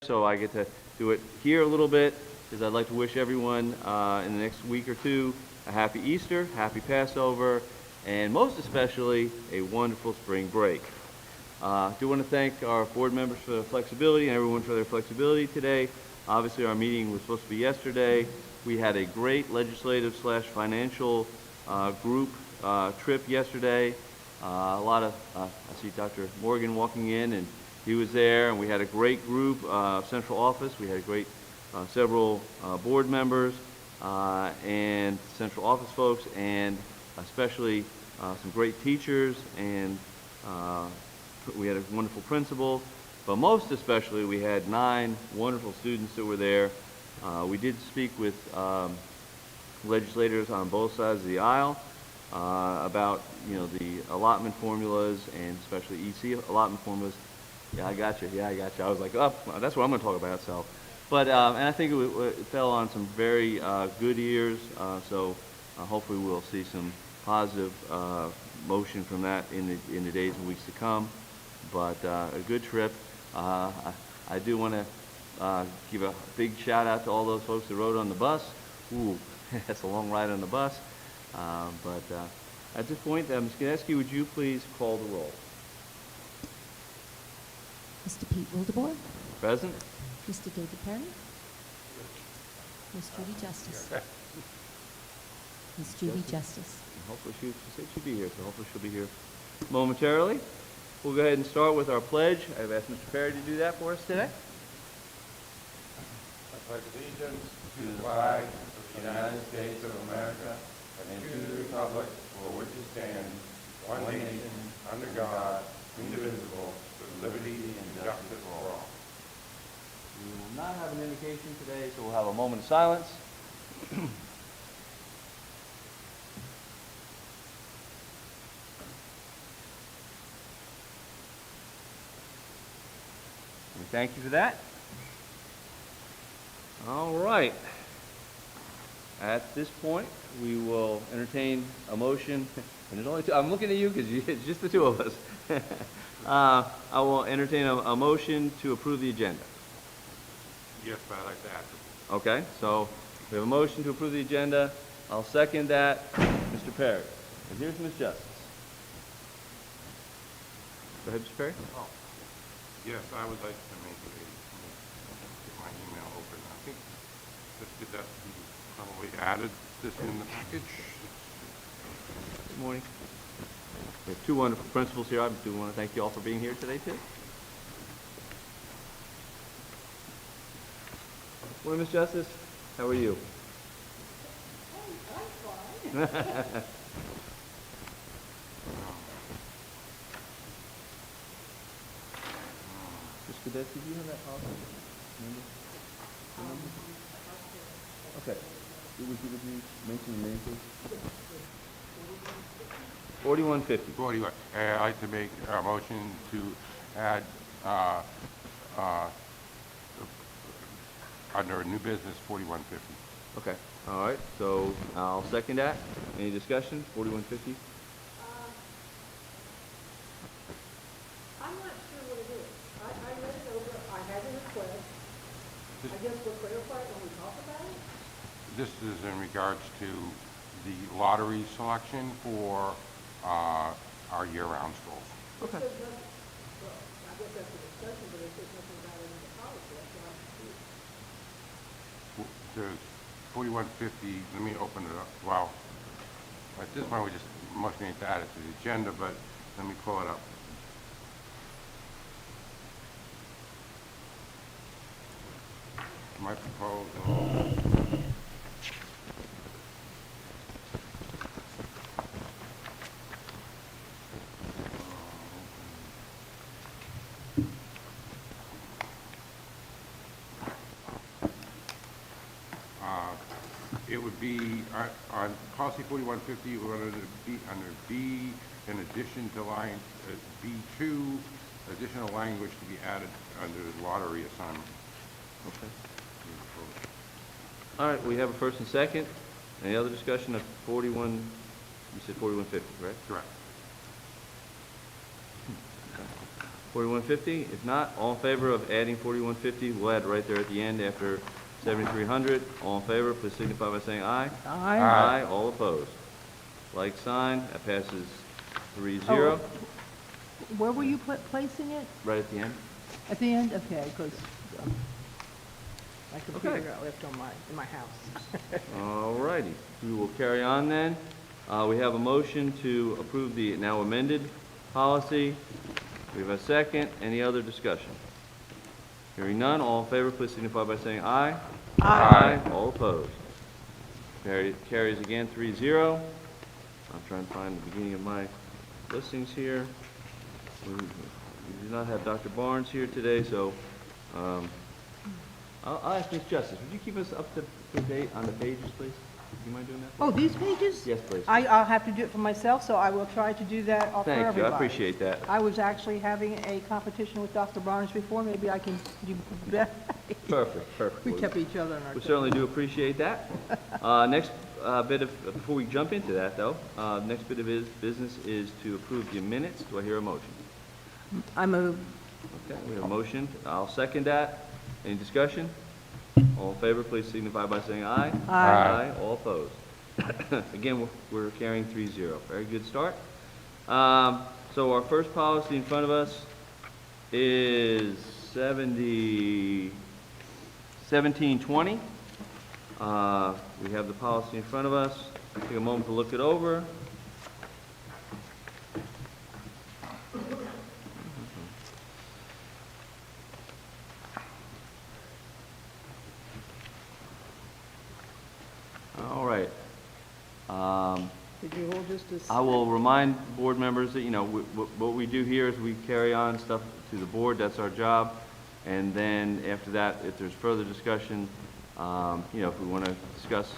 So I get to do it here a little bit, because I'd like to wish everyone in the next week or two a happy Easter, happy Passover, and most especially a wonderful spring break. I do want to thank our board members for their flexibility and everyone for their flexibility today. Obviously our meeting was supposed to be yesterday. We had a great legislative / financial group trip yesterday. I see Dr. Morgan walking in, and he was there, and we had a great group, central office. We had a great several board members and central office folks, and especially some great teachers, and we had a wonderful principal. But most especially, we had 9 wonderful students that were there. We did speak with legislators on both sides of the aisle about the allotment formulas, and especially EC allotment formulas. Yeah, I got you. I was like, oh, that's what I'm going to talk about. So, but and I think it fell on some very good ears. So hopefully we'll see some positive motion from that in the days and weeks to come. But a good trip. I do want to give a big shout out to all those folks that rode on the bus. Ooh, that's a long ride on the bus. But at this point, Ms. Ganeski, would you please call the roll? Mr. Pete Wildebohr. Present. Mr. David Perry. Ms. Judy Justice. Ms. Judy Justice. Hopefully she said she'd be here, so hopefully she'll be here momentarily. We'll go ahead and start with our pledge. I've asked Mr. Perry to do that for us today. I pledge allegiance to the flag of the United States of America and to the republic for which it stands, one nation, under God, indivisible, with liberty and justice for all. We will not have an invocation today, so we'll have a moment of silence. We thank you for that. All right. At this point, we will entertain a motion, and there's only two. I'm looking at you because it's just the two of us. I will entertain a motion to approve the agenda. Yes, but I'd like to add. Okay, so we have a motion to approve the agenda. I'll second that. Mr. Perry. And here's Ms. Justice. Go ahead, Mr. Perry. Oh, yes, I would like to make get my email open. I think that we probably added this in the package. Good morning. We have 2 wonderful principals here. I do want to thank you all for being here today, too. Morning, Ms. Justice. How are you? I'm fine. Ms. Cadet, did you have that policy? Remember? Okay. Would you mention the name, please? 4150. 41. I'd like to make a motion to add under new business 4150. Okay. All right. So I'll second that. Any discussion? 4150. I'm not sure what it is. I read it over, I had a request. I guess we'll clarify it when we talk about it. This is in regards to the lottery selection for our year-round schools. Okay. It says nothing, well, I guess that's a discussion, but it says nothing about it in the policy, that's what I'm confused. There's 4150, let me open it up. Well, at this point, we just must need to add it to the agenda, but let me pull it up. My proposal. It would be on policy 4150. We're going to be under B, in addition to line B2, additional language to be added under lottery assignment. Okay. All right. We have a first and second. Any other discussion of 41? You said 4150, right? Correct. Okay. 4150? If not, all in favor of adding 4150, we'll add right there at the end after 7300. All in favor, please signify by saying aye. Aye. Aye. All opposed. Like sign, that passes 3-0. Where were you placing it? Right at the end. At the end? Okay, because my computer Okay. got left in my house. All righty. We will carry on then. We have a motion to approve the now amended policy. We have a second. Any other discussion? Hearing none, all in favor, please signify by saying aye. Aye. All opposed. Carries again 3-0. I'm trying to find the beginning of my listings here. We do not have Dr. Barnes here today, so I'll ask Ms. Justice, would you keep us up to date on the pages, please? Do you mind doing that? Oh, these pages? Yes, please. I'll have to do it for myself, so I will try to do that for everybody. Thank you, I appreciate that. I was actually having a competition with Dr. Barnes before. Maybe I can do better. Perfect. We kept each other on our We toes. certainly do appreciate that. Next bit of, before we jump into that though, next bit of business is to approve the minutes. Do I hear a motion? I move. Okay, we have a motion. I'll second that. Any discussion? All in favor, please signify by saying aye. Aye. All opposed. Again, we're carrying 3-0. Very good start. So our first policy in front of us is 1720. We have the policy in front of us. Take a moment to look it over. All right. Did you hold just as? I will remind board members that, you know, what we do here is we carry on stuff to the board, that's our job. And then after that, if there's further discussion, you know, if we want to discuss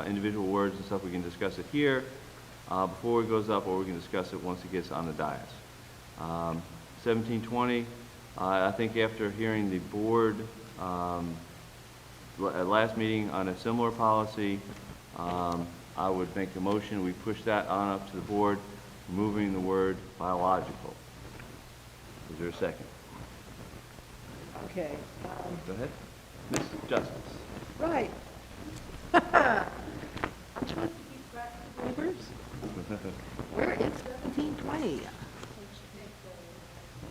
individual words and stuff, we can discuss it here before it goes up, or we can discuss it once it gets on the dais. 1720, I think after hearing the board at last meeting on a similar policy, I would make a motion, we push that on up to the board, removing the word biological. Is there a second? Okay. Go ahead. Ms. Justice. Right. I'm trying to keep track of papers. Where is 1720?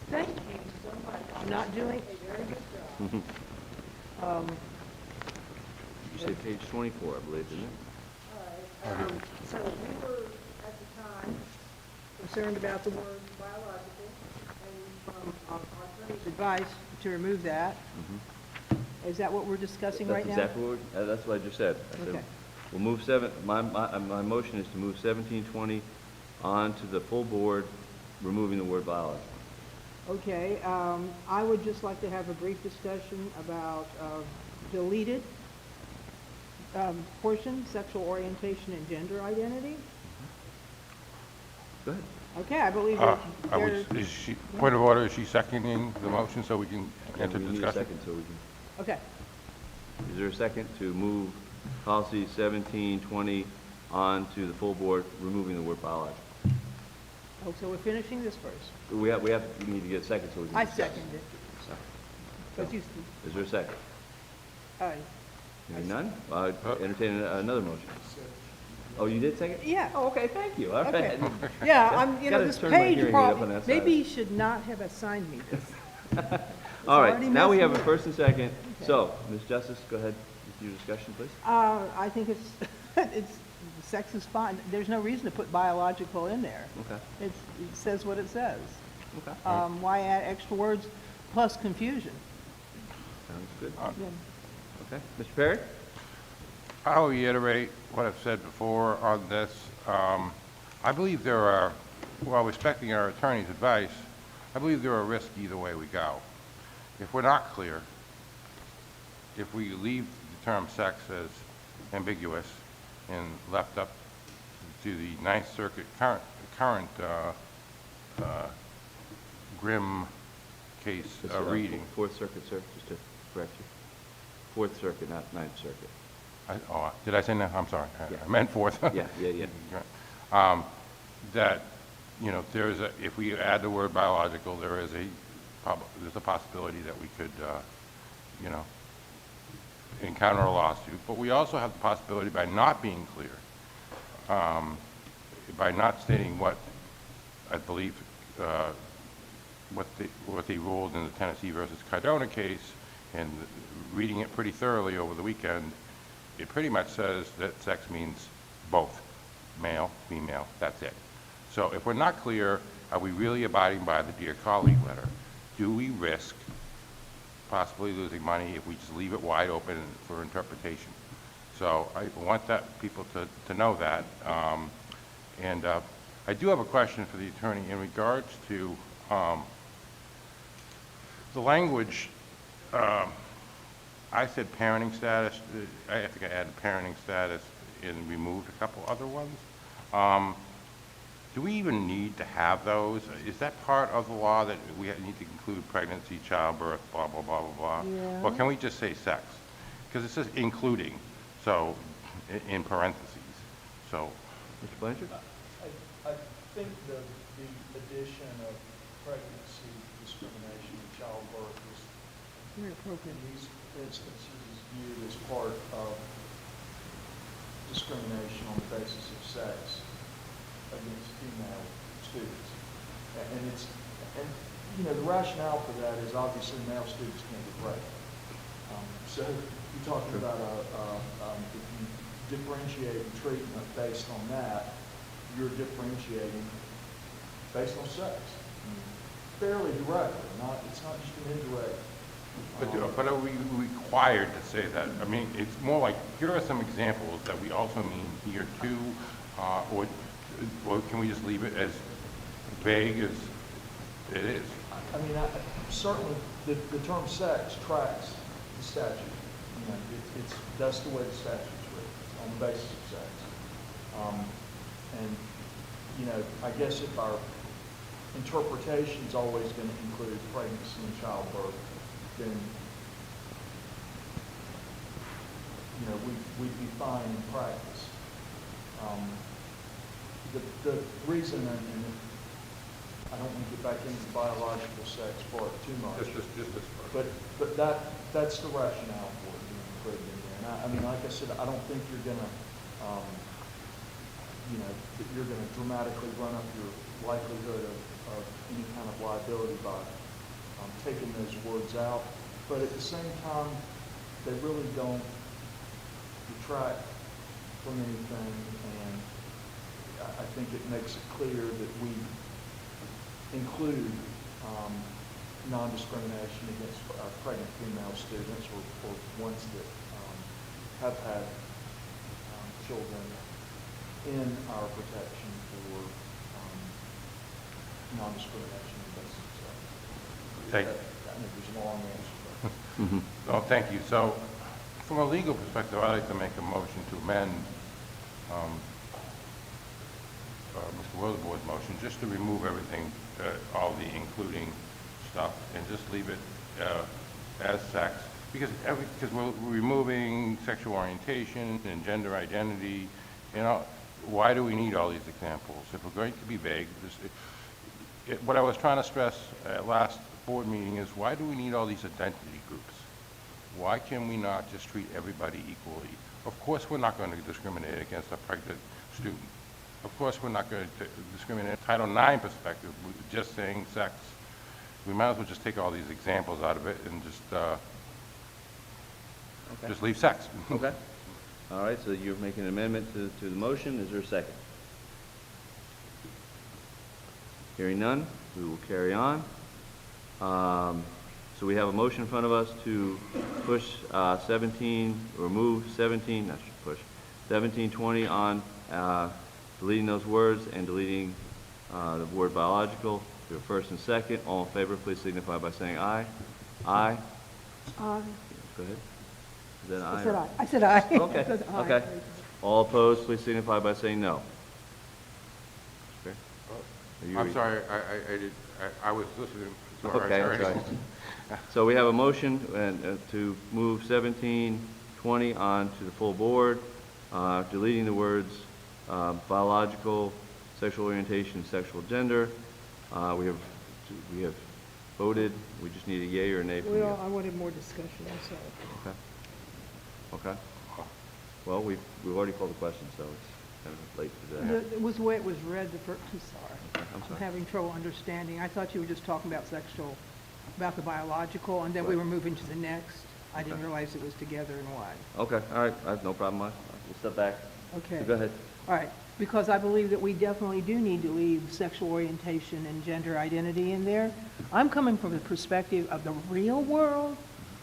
Thank you so much. I'm not doing a very good job. You say page 24, I believe, didn't it? So we were, at the time, Concerned about the word biological, and our attorney's advice to remove that. Is that what we're discussing right now? That's exactly what, that's what I just said. I said, Okay. we'll move my motion is to move 1720 on to the full board, removing the word biology. Okay, I would just like to have a brief discussion about deleted portion, sexual orientation and gender identity. Go ahead. Okay, I believe that Point of order, is she seconding the motion so we can enter We need a discussion? second so we can, okay, is there a second to move policy 1720 on to the full board, removing the word biology? oh, so we're finishing this first. We need to get a second so we can I discuss. second it. So, But you, is there a second? aye. Hearing none? Entertain another motion. Oh, you did second? Yeah. Oh, okay, thank you. All right. Okay. Yeah, Gotta this turn my page hearing aid up on problem, that side. maybe you should not have assigned me this. All right, already now we have messing a first and second. So, Ms. Justice, go ahead with your discussion, please. I think it's, sex is fine. There's no reason to put biological in there. Okay, It says what it says. okay. Why add extra words plus confusion? Sounds good. Yeah. Okay, Mr. Perry? I'll reiterate what I've said before on this. I believe there are, while respecting our attorney's advice, I believe there are risks either way we go. If we're not clear, if we leave the term sex as ambiguous and left up to the Ninth Circuit current grim case reading. Fourth Circuit, sir, just to correct you. Fourth Circuit, not Ninth Circuit. Did I say that? I'm sorry. Yeah. I meant fourth. Yeah. That, if we add the word biological, there is there's a possibility that we could, you know, encounter a lawsuit. But we also have the possibility, by not being clear, by not stating what I believe what they ruled in the Tennessee versus Cardona case, and reading it pretty thoroughly over the weekend, it pretty much says that sex means both, male, female, that's it. So if we're not clear, are we really abiding by the Dear Colleague letter? Do we risk possibly losing money if we just leave it wide open for interpretation? So I want people to know that. And I do have a question for the attorney in regards to the language. I said parenting status. I think I added parenting status and removed a couple other ones. Do we even need to have those? Is that part of the law that we need to include pregnancy, childbirth, blah, blah, blah, blah, blah? Yeah. Or can we just say sex? Because it says including, so in parentheses. So, Mr. Blanchard? I think the addition of pregnancy, discrimination, and childbirth is, Very appropriate. in these instances, is viewed as part of discrimination on the basis of sex against female students. And you know, the rationale for that is obviously male students can't get pregnant. So you're talking about if you differentiate treatment based on that, you're differentiating based on sex. Fairly directly, it's not just an indirect. but are we required to say that? I mean, it's more like, here are some examples that we also mean here too, or can we just leave it as vague as it is? I mean, certainly the term sex tracks the statute. You know, that's the way the statute's written, on the basis of sex. And, you know, I guess if our interpretation's always going to include pregnancy and childbirth, then, you know, we'd be fine in practice. The reason, and I don't want to get back into the biological sex part too much. Just this part. But that's the rationale for it being included in there. And I mean, like I said, I don't think you're gonna, you know, that you're gonna dramatically run up your likelihood of any kind of liability by taking those words out. But at the same time, they really don't detract from anything, and I think it makes it clear that we include non-discrimination against pregnant female students or ones that have had children in our protection for non-discrimination against sex. Thank you. I think there's a long answer, but Oh, thank you. So, from a legal perspective, I'd like to make a motion to amend Mr. Wilderboy's motion, just to remove everything, all the including stuff, and just leave it as sex, because we're removing sexual orientation and gender identity. You know, why do we need all these examples? If we're going to be vague, what I was trying to stress at last board meeting is, why do we need all these identity groups? Why can we not just treat everybody equally? Of course we're not going to discriminate against a pregnant student. Of course we're not going to discriminate. Title IX perspective, just saying sex, we might as well just take all these examples out of it and just leave sex. Okay. All right, so you're making an amendment to the motion. Is there a second? Hearing none, we will carry on. So we have a motion in front of us to push 17, remove 17, not push, 1720 on deleting those words and deleting the word biological. We have first and second. All in favor, please signify by saying aye. Aye. Aye. Go ahead. Is that aye? I said or- aye. I said aye. Okay, I said aye. okay. All opposed, please signify by saying no. Okay. Are you I'm re- sorry, I was listening. Sorry, Okay, sorry. that's right. So we have a motion to move 1720 on to the full board, deleting the words biological, sexual orientation, sexual gender. We have voted. We just need a yay or a nay from you. Well, I wanted more discussion, I'm sorry. Okay. Okay. Well, we've already called the question, so it's kind of late for that. It was the way it was read the first, I'm sorry. I'm I'm sorry. having trouble understanding. I thought you were just talking about about the biological, and then we Right. were moving to the next. I didn't Okay. realize it was together in one. Okay, all right, I have no problem. We'll step back. Okay. So go ahead. All right, because I believe that we definitely do need to leave sexual orientation and gender identity in there. I'm coming from the perspective of the real world,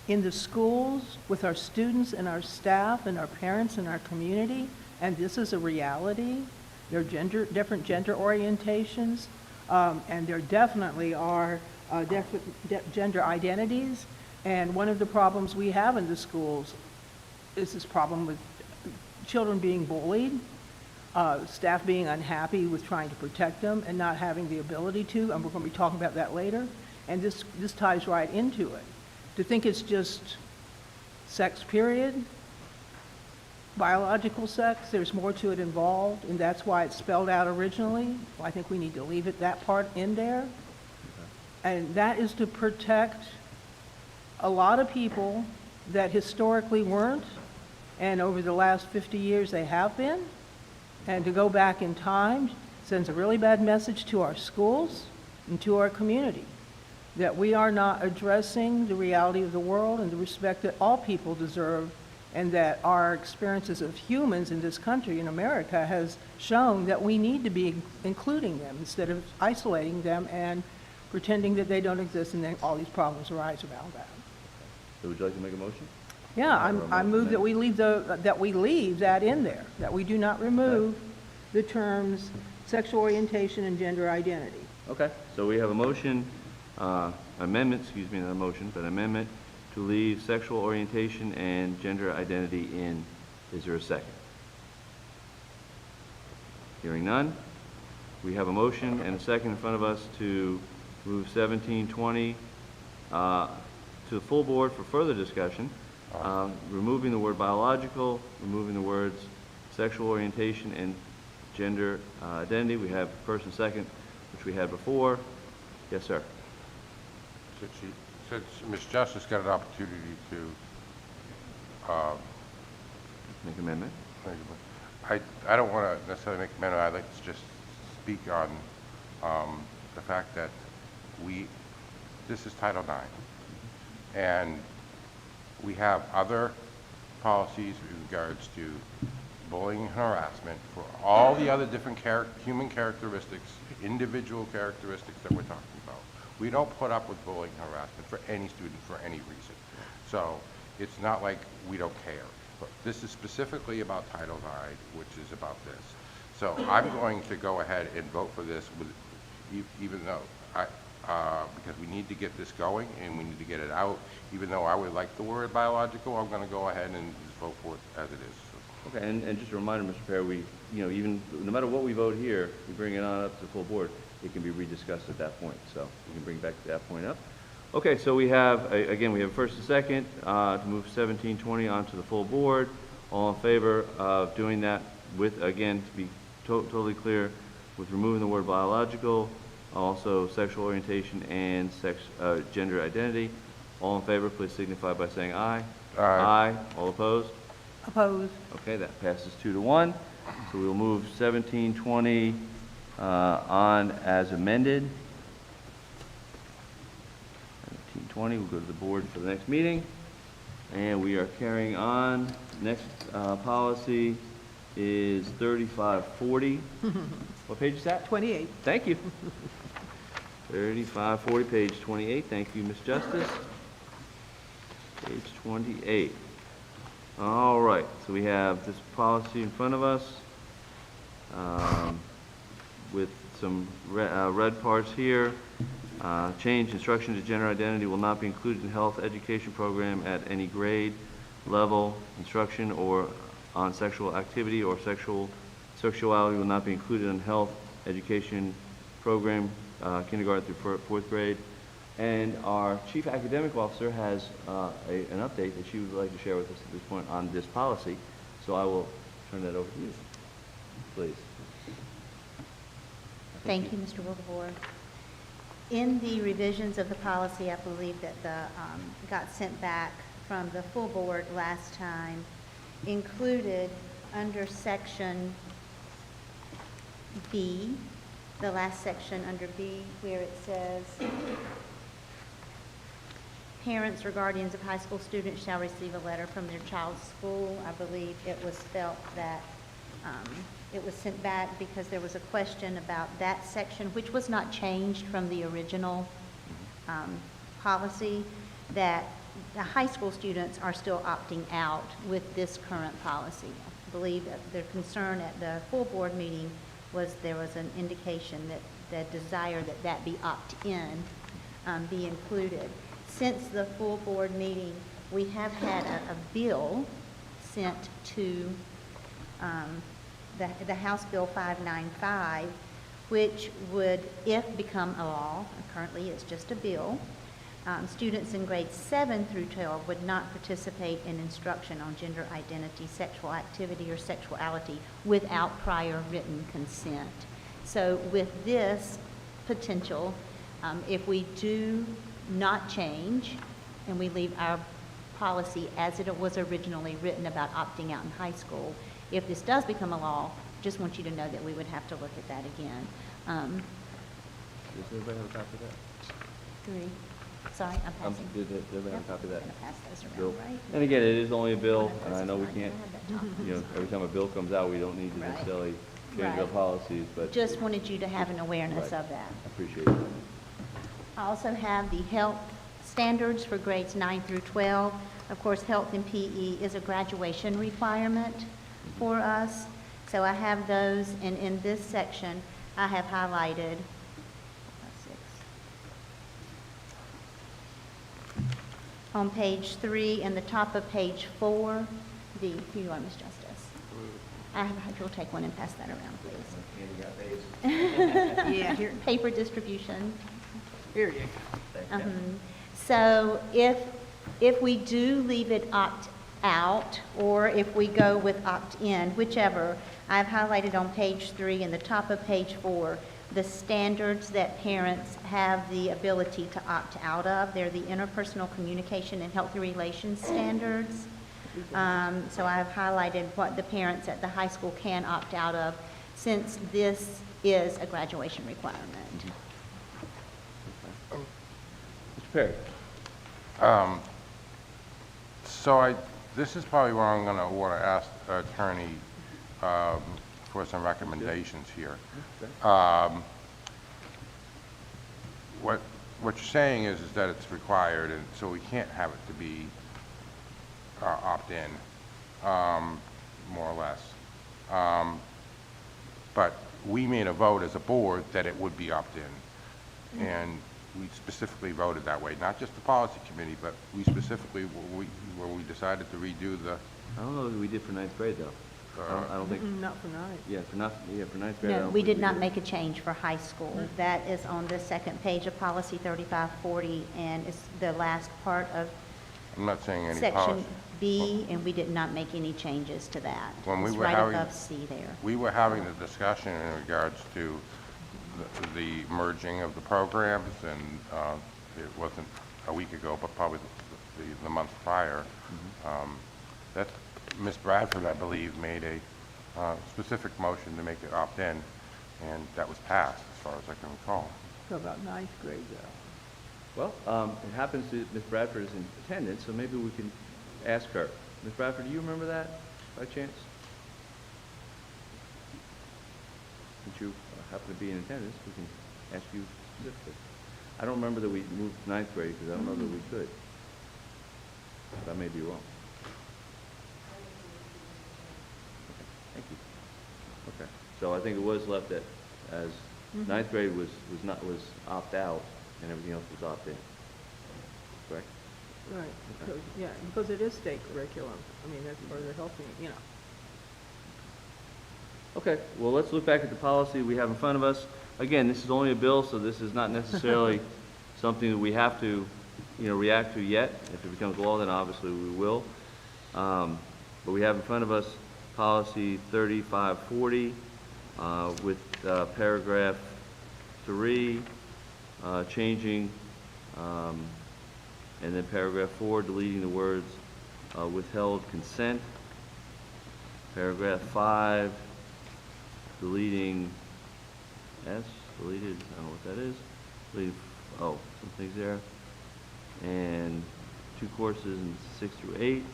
in the schools, with our students and our staff and our parents and our community, and this is a reality. There are different gender orientations, and there definitely are gender identities. And one of the problems we have in the schools is this problem with children being bullied, staff being unhappy with trying to protect them and not having the ability to, and we're going to be talking about that later. And this ties right into it. To think it's just sex, period, biological sex, there's more to it involved, and that's why it's spelled out originally. I think we need to leave that part in there. And that is to protect a lot of people that historically weren't, and over the last 50 years they have been. And to go back in time sends a really bad message to our schools and to our community, that we are not addressing the reality of the world and the respect that all people deserve, and that our experiences of humans in this country, in America, has shown that we need to be including them instead of isolating them and pretending that they don't exist, and then all these problems arise around that. So would you like to make a motion? Yeah, Or a I motion move then? that we leave that in there, that we do not remove the terms sexual orientation and gender identity. Okay, so we have a motion, amendment, excuse me, not a motion, but amendment to leave sexual orientation and gender identity in. Is there a second? Hearing none. We have a motion and a second in front of us to move 1720 to the full board for further discussion, removing the word biological, removing the words sexual orientation and gender identity. We have first and second, which we had before. Yes, sir. Since Ms. Justice got an opportunity to, Make an amendment. I don't want to necessarily make an amendment. I'd like to just speak on the fact that this is Title IX, and we have other policies with regards to bullying and harassment for all the other different human characteristics, individual characteristics that we're talking about. We don't put up with bullying and harassment for any student for any reason. So it's not like we don't care. But this is specifically about Title IX, which is about this. So I'm going to go ahead and vote for this, even though because we need to get this going and we need to get it out. Even though I would like the word biological, I'm going to go ahead and just vote for it as it is. Okay, and just a reminder, Mr. Perry, even, no matter what we vote here, we bring it on up to the full board, it can be rediscussed at that point, so we can bring back that point up. Okay, so we have, again, we have first and second, to move 1720 onto the full board. All in favor of doing that with, again, to be totally clear, with removing the word biological, also sexual orientation and gender identity. All in favor, please signify by saying aye. Aye. Aye. All opposed? Opposed? Okay, that passes 2-1. So we'll move 1720 on as amended. 1720, we'll go to the board for the next meeting. And we are carrying on. Next policy is 3540. What page is that? 28. Thank you. 3540, page 28. Thank you, Ms. Justice. Page 28. All right, so we have this policy in front of us with some red parts here. Change instruction to gender identity will not be included in health education program at any grade, level, instruction, or on sexual activity or sexuality will not be included in health education program, kindergarten through fourth grade. And our chief academic officer has an update that she would like to share with us at this point on this policy. So I will turn that over to you, please. Thank you, Mr. Wildebohr. In the revisions of the policy, I believe that got sent back from the full board last time, included under section B, the last section under B, where it says, parents or guardians of high school students shall receive a letter from their child's school. I believe it was felt that it was sent back because there was a question about that section, which was not changed from the original policy, that the high school students are still opting out with this current policy. I believe that their concern at the full board meeting was there was an indication that the desire that that be opt-in be included. Since the full board meeting, we have had a bill sent to the House Bill 595, which would, if become a law, currently it's just a bill, students in grades 7 through 12 would not participate in instruction on gender identity, sexual activity, or sexuality without prior written consent. So with this potential, if we do not change and we leave our policy as it was originally written about opting out in high school, if this does become a law, just want you to know that we would have to look at that again. Does everybody have a copy of that? Three. Sorry, I'm passing. Does everybody have a copy of that? I'm gonna pass those Bill? around, right? And again, it is only a bill, One of and those I know is we mine. can't, I have that top. you know, every time a bill comes out, we don't need to Right. necessarily change our Right. policies, but Just wanted you to have an awareness Right. of that. I appreciate it. I also have the health standards for grades 9 through 12. Of course, health and PE is a graduation requirement for us. So I have those, and in this section, I have highlighted, on page 3 and the top of page 4, here you are, Ms. Justice. You'll take one and pass that around, please. Yeah, here, Paper distribution. here you go. So if we do leave it opt-out, or if we go with opt-in, whichever, I've highlighted on page 3 and the top of page 4, the standards that parents have the ability to opt out of. They're the interpersonal communication and healthy relations standards. So I've highlighted what the parents at the high school can opt out of, since this is a graduation requirement. Mr. Perry? This is probably where I'm going to want to ask the attorney for some recommendations here. What you're saying is that it's required, and so we can't have it to be opt-in, more or less. But we made a vote as a board that it would be opt-in, and we specifically voted that way, not just the policy committee, but we specifically, where we decided to redo the, I don't know that we did for ninth grade, though. I don't think, Not for night. for ninth grade, I No, don't we think did not did. make a change for high school. That is on the second page of policy 3540, and it's the last part of I'm not saying any section policy. B, and we did not make any changes to that. When we It's were right having- above C there. We were having the discussion in regards to the merging of the programs, and it wasn't a week ago, but probably the month prior. That Ms. Bradford, I believe, made a specific motion to make it opt-in, and that was passed, as far as I can recall. How about ninth grade, though? Well, it happens that Ms. Bradford is in attendance, so maybe we can ask her. Ms. Bradford, do you remember that, by chance? Since you happen to be in attendance, we can ask you specifically. I don't remember that we moved to ninth grade, because I don't know that we could. But I may be wrong. Thank you. Okay, so I think it was left as ninth grade was opt-out, and everything else was opt-in. Correct? Right, because, yeah, because it is state curriculum. I mean, that's part of the helping, you know. Okay, well, let's look back at the policy we have in front of us. Again, this is only a bill, so this is not necessarily something that we have to, react to yet. If it becomes law, then obviously we will. But we have in front of us policy 3540 with paragraph 3 changing, and then paragraph 4, deleting the words withheld consent. Paragraph 5, deleting S, deleted, I don't know what that is. Deleting, oh, some things there. And 2 courses in 6 through 8.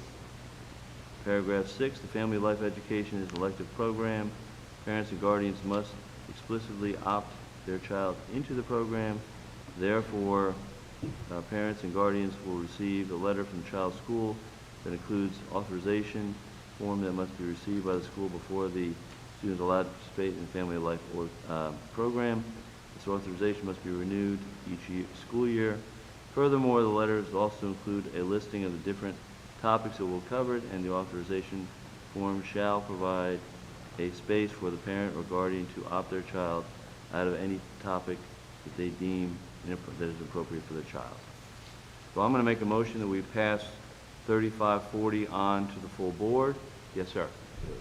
Paragraph 6, the Family Life Education is an elective program. Parents and guardians must explicitly opt their child into the program. Therefore, parents and guardians will receive a letter from the child's school that includes authorization form that must be received by the school before the student is allowed to participate in the Family Life program. This authorization must be renewed each school year. Furthermore, the letters also include a listing of the different topics that will be covered, and the authorization form shall provide a space for the parent or guardian to opt their child out of any topic that they deem that is appropriate for their child. So I'm going to make a motion that we pass 3540 on to the full board. Yes, sir.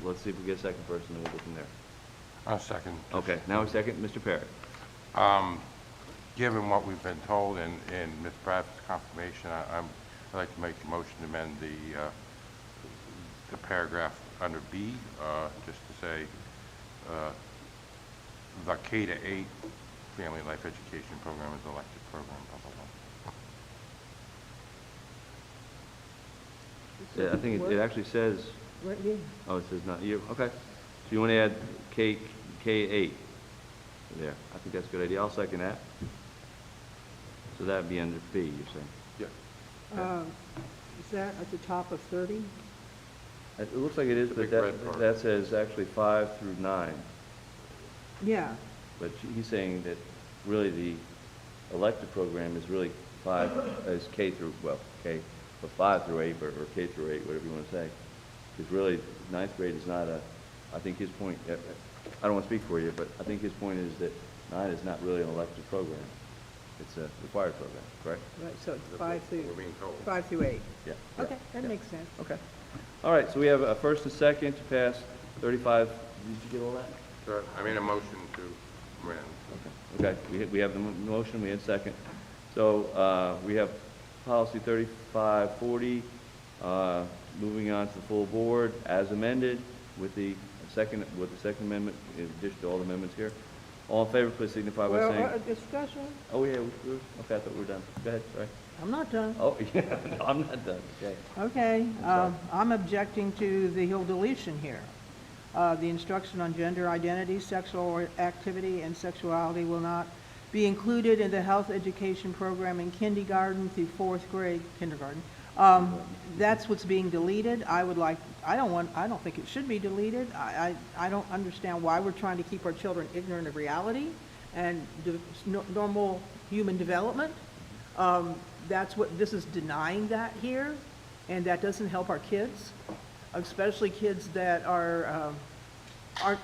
Let's see if we get a second first, and then we'll go from there. I'll second. Okay, now a second, Mr. Perry. Given what we've been told and Ms. Bradford's confirmation, I'd like to make a motion to amend the paragraph under B, just to say the K to 8 Family Life Education Program is an elective program, blah, blah, blah. Yeah, I think it actually says, Right here. oh, it says not you. Okay. So you want to add K8 there. I think that's a good idea. I'll second that. So that'd be under B, you're saying? Yeah. Is that at the top of 30? It looks like it is, The but big red part. that says actually 5 through 9. Yeah. But he's saying that really the elective program is really 5, is K through, well, K, but 5 through 8, or K through 8, whatever you want to say. Because really, 9th grade is not I think his point, I don't want to speak for you, but I think his point is that 9 is not really an elective program. It's a required program, correct? Right, so it's That's 5 what through, we're being told. 5 through 8. Yeah. Okay, that yeah. makes sense. Okay. All right, so we have a first and second to pass 35, did you get all that? So I made a motion to amend. Okay, we have the motion, we had second. So we have policy 3540, moving on to the full board as amended with the second amendment, in addition to all the amendments here. All in favor, please signify by Well, saying. discussion? Oh, yeah, okay, I thought we were done. Go ahead, sorry. I'm not done. Oh, yeah, no, I'm not done, okay. Okay, sorry. I'm objecting to the whole deletion here. The instruction on gender identity, sexual activity, and sexuality will not be included in the health education program in kindergarten through 4th grade, kindergarten. That's what's being deleted. I don't think it should be deleted. I don't understand why we're trying to keep our children ignorant of reality and normal human development. That's what, this is denying that here, and that doesn't help our kids, especially kids that are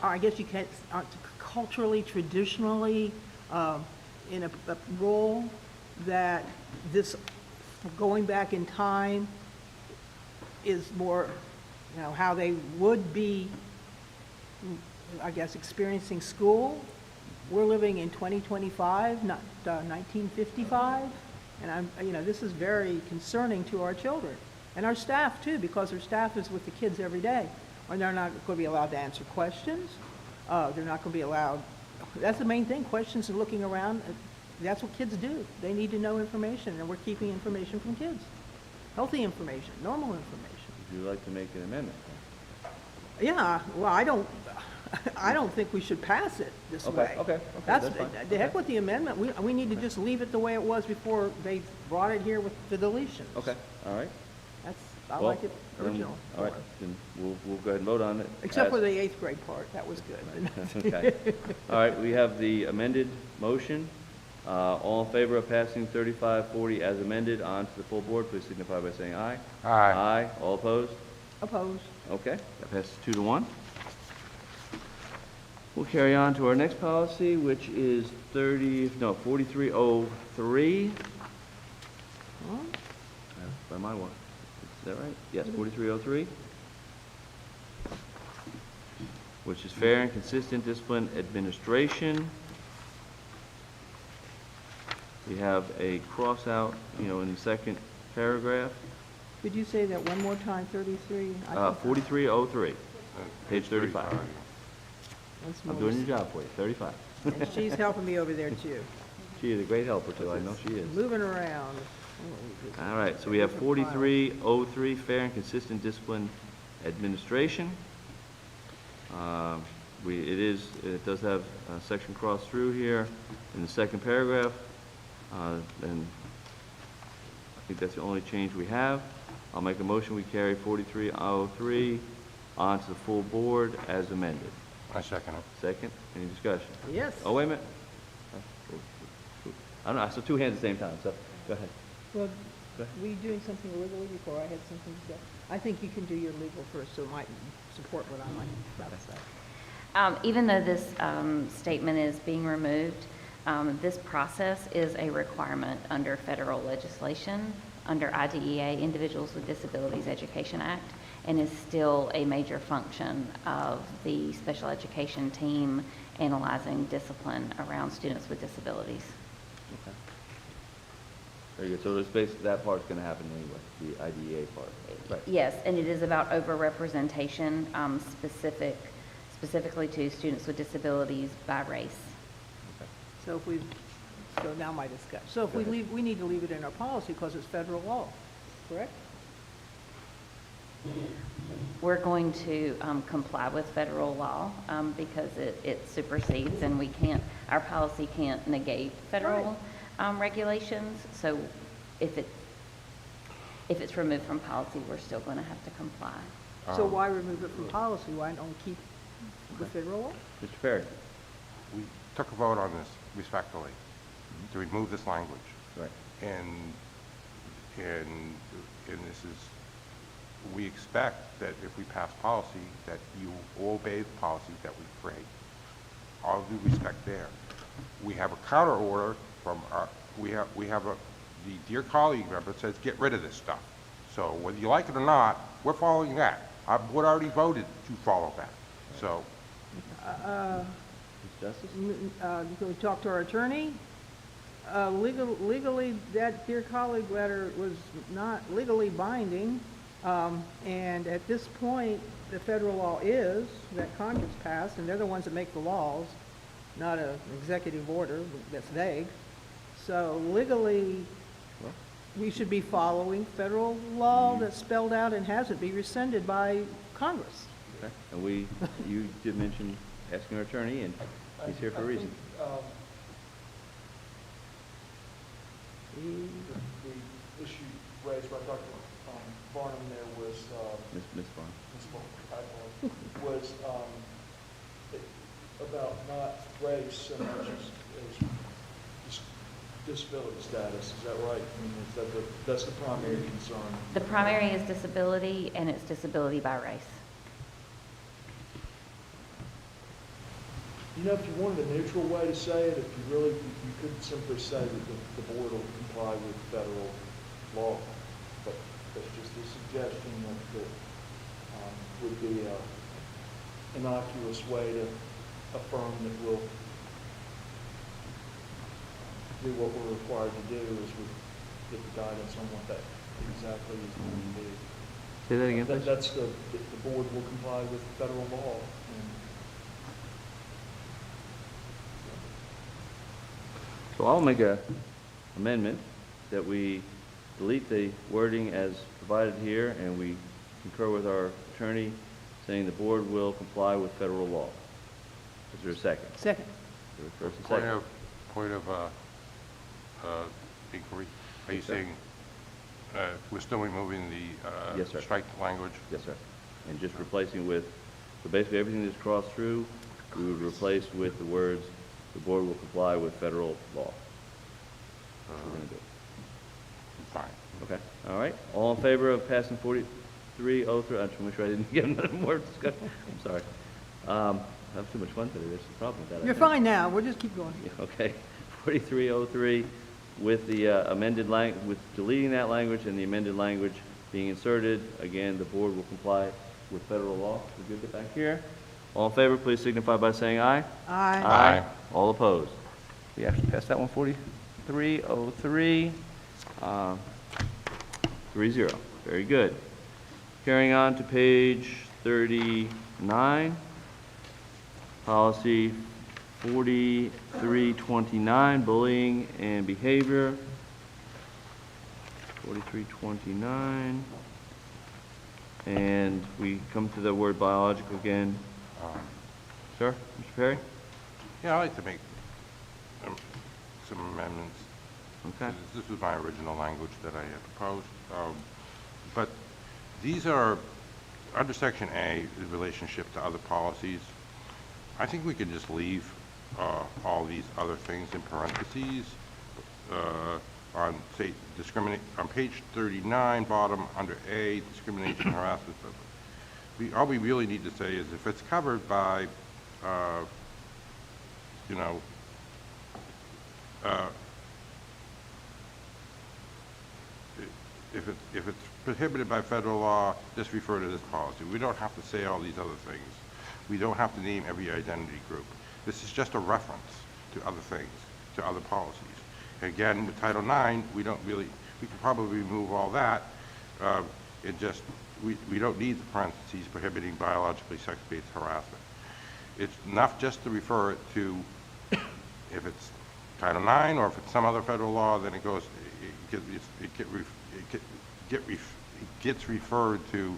I guess you can't, aren't culturally, traditionally in a role that this going back in time is more, you know, how they would be, I guess, experiencing school. We're living in 2025, not 1955, and this is very concerning to our children and our staff too, because our staff is with the kids every day, and they're not going to be allowed to answer questions. They're not going to be allowed. That's the main thing. Questions and looking around. That's what kids do. They need to know information, and we're keeping information from kids. Healthy information, normal information. Would you like to make an amendment? Yeah, well, I don't think we should pass it this way. Okay, That's, fine. the heck with the amendment. We need to just leave it the way it was before they brought it here with the deletions. Okay, all right. I Well, like it then- original. All right, then we'll go ahead and vote on it. Except for as- the 8th grade part, that was good. Okay. All right, we have the amended motion. All in favor of passing 3540 as amended on to the full board, please signify by saying aye. Aye. Aye. All opposed? Opposed. Okay, that passes 2-1. We'll carry on to our next policy, which is 4303. Huh? By my one. Is that right? Yes, 4303. Which is fair and consistent discipline administration. we have a cross out, in the second paragraph, Could you say that one more time, 33? 4303, page 35. Once I'm more. doing your job for you, 35. And she's helping me over there, too. She is a great helper, too, I know she is. Moving around. All right, so we have 4303, fair and consistent discipline administration. It does have a section crossed through here in the second paragraph, and I think that's the only change we have. I'll make a motion, we carry 4303 on to the full board as amended. I second it. Second, any discussion? Yes. Oh, wait a minute. I don't know, I saw two hands at the same time, so, go ahead. Well, Go ahead. were you doing something legally before I had something to say? I think you can do your legal first, so it might support what I might about to say. Even though this statement is being removed, this process is a requirement under federal legislation, under IDEA, Individuals with Disabilities Education Act, and is still a major function of the special education team analyzing discipline around students with disabilities. Okay. Very good, so it's basically, that part's gonna happen anyway, the IDEA part. Right. Yes, and it is about overrepresentation, specifically to students with disabilities by race. So now my discussion. So if we need to leave it in our policy because it's federal law, correct? We're going to comply with federal law because it supersedes, and our policy can't negate federal regulations. So if it's removed from policy, we're still going to have to comply. So why remove it from policy? Why don't we keep the federal law? Mr. Perry? We took a vote on this respectfully to remove this language. Right. And this is, we expect that if we pass policy, that you obey the policy that we create. All due respect there. We have a counter order from the dear colleague member that says, get rid of this stuff. So whether you like it or not, we're following that. Our board already voted to follow that. So, Ms. Justice? Can we talk to our attorney? Legally, that dear colleague letter was not legally binding. And at this point, the federal law is that Congress passed, and they're the ones that make the laws, not an executive order that's vague. So legally, we should be following federal law that's spelled out and has it be rescinded by Congress. Okay. And you did mention asking our attorney, and he's here for a reason. The issue raised by Dr. Barnum there was, Ms. Vaughn. Ms. Barnum, was about not race so much as disability status. Is that right? I mean, that's the primary concern. The primary is disability, and it's disability by race. You know, if you wanted a neutral way to say it, you could simply say that the board will comply with federal law. But that's just a suggestion that would be an innocuous way to affirm that we'll do what we're required to do as we get the guidance on what that exactly is going to be. Say that again, please. That's the board will comply with federal law. So I'll make a amendment that we delete the wording as provided here, and we concur with our attorney saying the board will comply with federal law. Is there a second? Second. Is there a first and second? Point of inquiry. Are you Yes, sir. saying we're still removing the Yes, sir. strike language? Yes, sir. And just replacing with, so basically everything that's crossed through, we would replace with the words, the board will comply with federal law. That's what we're going to do. Fine. Okay, all right. All in favor of passing 4303? I just want to make sure I didn't get another more discussion. I'm sorry. I have too much fun today. There's a problem with that. I You're think. fine now. We'll just keep going. Yeah, okay. 4303 with the amended with deleting that language and the amended language being inserted. Again, the board will comply with federal law. We good back here? All in favor, please signify by saying aye. Aye. Aye. All opposed? We actually passed that one, 40? 7303. 3-0. Very good. Carrying on to page 39, policy 4329, bullying and behavior. 4329. And we come to the word biological again. Sir, Mr. Perry? Yeah, I'd like to make some amendments. Okay. This was my original language that I had proposed. But these are, under section A, the relationship to other policies. I think we could just leave all these other things in parentheses on, say, on page 39, bottom, under A, discrimination, harassment. All we really need to say is if it's covered by, you know, if it's prohibited by federal law, just refer to this policy. We don't have to say all these other things. We don't have to name every identity group. This is just a reference to other things, to other policies. Again, with Title IX, we could probably remove all that. We don't need the parentheses prohibiting biologically sex-based harassment. It's enough just to refer it to, if it's Title IX or if it's some other federal law, then it gets referred to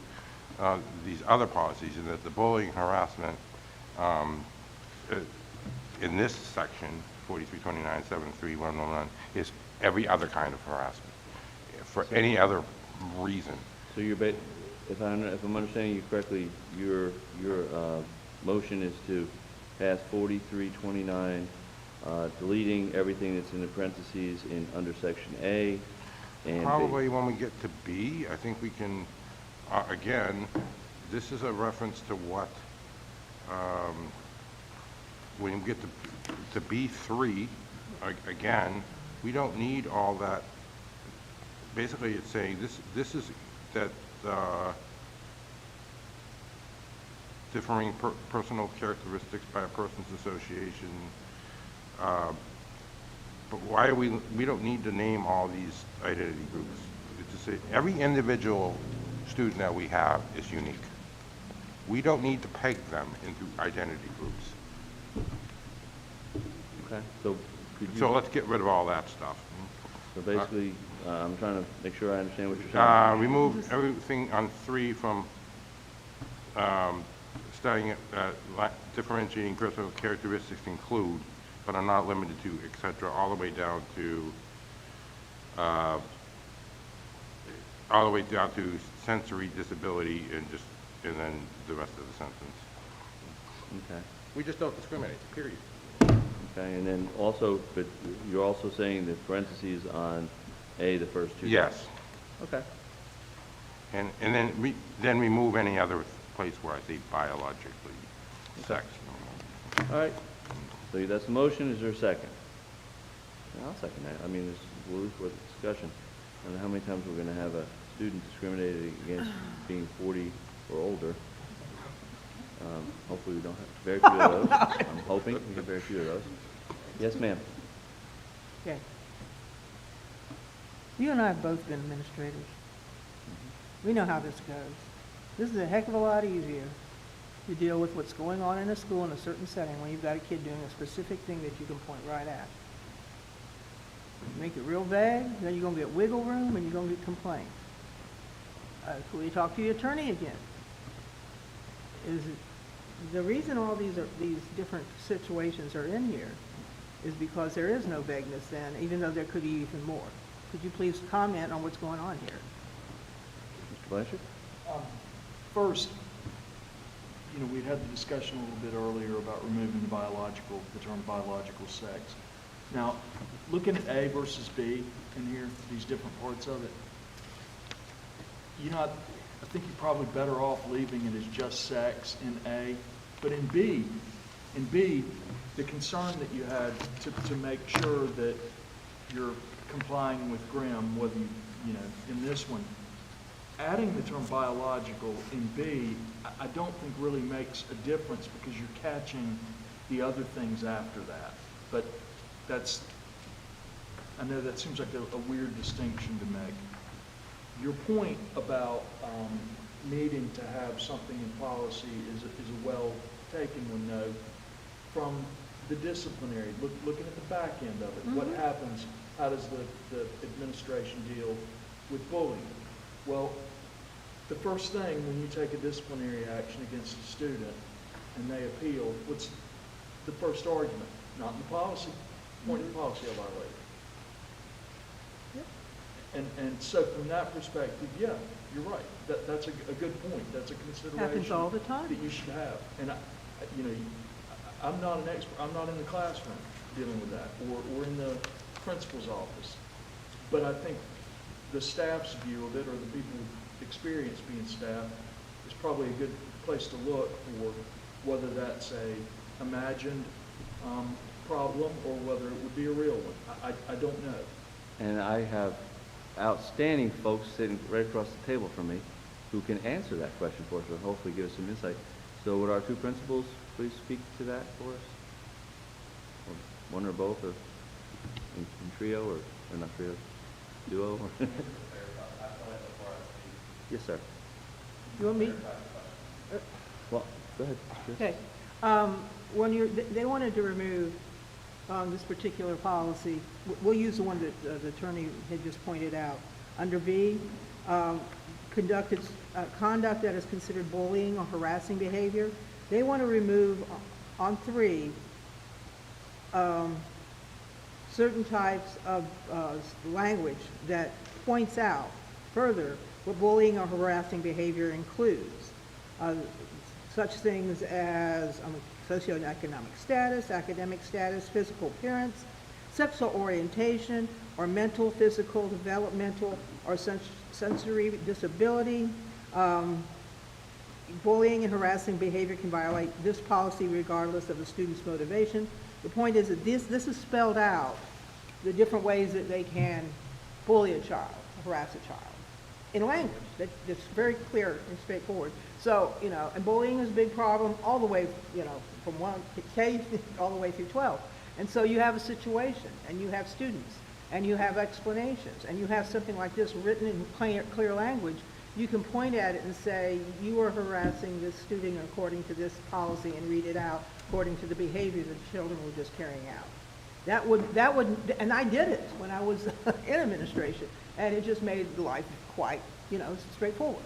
these other policies, and that the bullying harassment in this section, 4329.73.111, is every other kind of harassment for any other reason. So you're, if I'm understanding you correctly, your motion is to pass 4329, deleting everything that's in the parentheses in under section A and Probably B. when we get to B, I think we can, again, this is a reference to what, when we get to B3, again, we don't need all that. Basically, it's saying this is that differing personal characteristics by a person's association. But why are we don't need to name all these identity groups. It's to say every individual student that we have is unique. We don't need to peg them into identity groups. Okay, so could you... So let's get rid of all that stuff. So basically, I'm trying to make sure I understand what you're saying. Remove everything on 3 from starting at differentiating personal characteristics include, but are not limited to, etc., all the way down to sensory disability, and then the rest of the sentence. Okay. We just don't discriminate, period. Okay, and then also, but you're also saying that parentheses on A, the first two? Yes. Okay. And then remove any other place where I say biologically sex. All right. So that's the motion. Is there a second? Yeah, I'll second that. I mean, it's really for discussion. I don't know how many times we're going to have a student discriminated against being 40 or older. Hopefully we don't have very few of those. I'm hoping we get very few of those. Yes, ma'am. Okay. You and I have both been administrators. We know how this goes. This is a heck of a lot easier to deal with what's going on in a school in a certain setting when you've got a kid doing a specific thing that you can point right at. You make it real vague, then you're going to get wiggle room and you're going to get complaints. So you talk to the attorney again. The reason all these different situations are in here is because there is no vagueness then, even though there could be even more. Could you please comment on what's going on here? Mr. Blanchard? First, you know, we'd had the discussion a little bit earlier about removing the term biological sex. Now, looking at A versus B in here, these different parts of it, you know, I think you're probably better off leaving it as just sex in A, but in B, the concern that you had to make sure that you're complying with Grimm, whether you know, in this one, adding the term biological in B, I don't think really makes a difference because you're catching the other things after that. But that's I know that seems like a weird distinction to make. Your point about needing to have something in policy is a well taken one, though, from the disciplinary, looking at the back end of it. What happens, how does the administration deal with bullying? Well, the first thing when you take a disciplinary action against a student and they appeal, what's the first argument? Not in the policy, point of policy I violated. And so from that perspective, yeah, you're right. That's a good point. That's a consideration. Happens all the time. That you should have. And I'm not an expert. I'm not in the classroom dealing with that, or in the principal's office. But I think the staff's view of it, or the people with experience being staff, is probably a good place to look for whether that's a imagined problem or whether it would be a real one. I don't know. And I have outstanding folks sitting right across the table from me who can answer that question for us and hopefully give us some insight. So would our two principals please speak to that for us? Or one or both, or in trio, or not trio, duo? Or yes, sir. You want me? Well, go ahead. Chris. Okay. When they wanted to remove this particular policy, we'll use the one that the attorney had just pointed out. Under B, conduct that is considered bullying or harassing behavior. They want to remove on 3 certain types of language that points out further what bullying or harassing behavior includes. Such things as socioeconomic status, academic status, physical appearance, sexual orientation, or mental, physical, developmental, or sensory disability. Bullying and harassing behavior can violate this policy regardless of the student's motivation. The point is that this is spelled out, the different ways that they can bully a child, harass a child, in language that's very clear and straightforward. So, and bullying is a big problem all the way, from 1 to K all the way through 12. And so you have a situation, and you have students, and you have explanations, and you have something like this written in clear language. You can point at it and say, you are harassing this student according to this policy, and read it out according to the behavior that children were just carrying out. That would, and I did it when I was in administration, and it just made life quite, straightforward.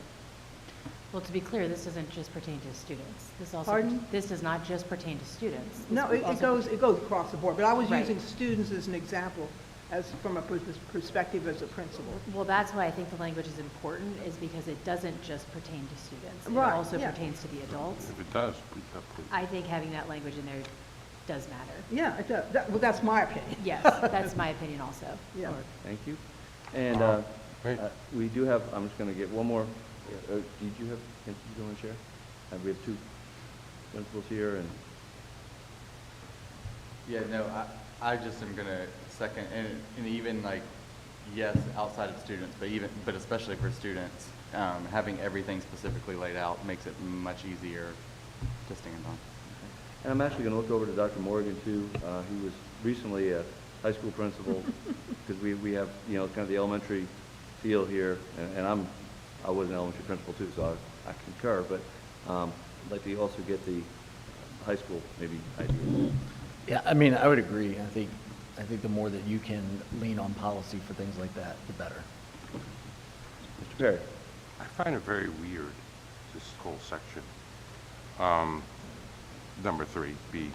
Well, to be clear, this doesn't just pertain to students. Pardon? This does not just pertain to students. This No, it goes across the board, but I was Right. using students as an example, as from a perspective as a principal. Well, that's why I think the language is important, is because it doesn't just pertain to students. Right, It also yeah. pertains to the adults. If it does, please please. I think having that language in there does matter. Yeah, it does. Well, that's my opinion. Yes, that's my opinion also. Yeah. Thank you. And Great. we do have, I'm just going to get one more. Did you have, can you go and share? We have two principals here, and Yeah, no, I just am gonna second, and even like, yes, outside of students, but especially for students, having everything specifically laid out makes it much easier to stand on. And I'm actually going to look over to Dr. Morgan, too. He was recently a high school principal, because we have, kind of the elementary feel here, and I was an elementary principal, too, so I concur, but I'd like to also get the high school, maybe, idea. Yeah, I mean, I would agree. I think the more that you can lean on policy for things like that, the better. Mr. Perry? I find it very weird, this whole section. Number 3B.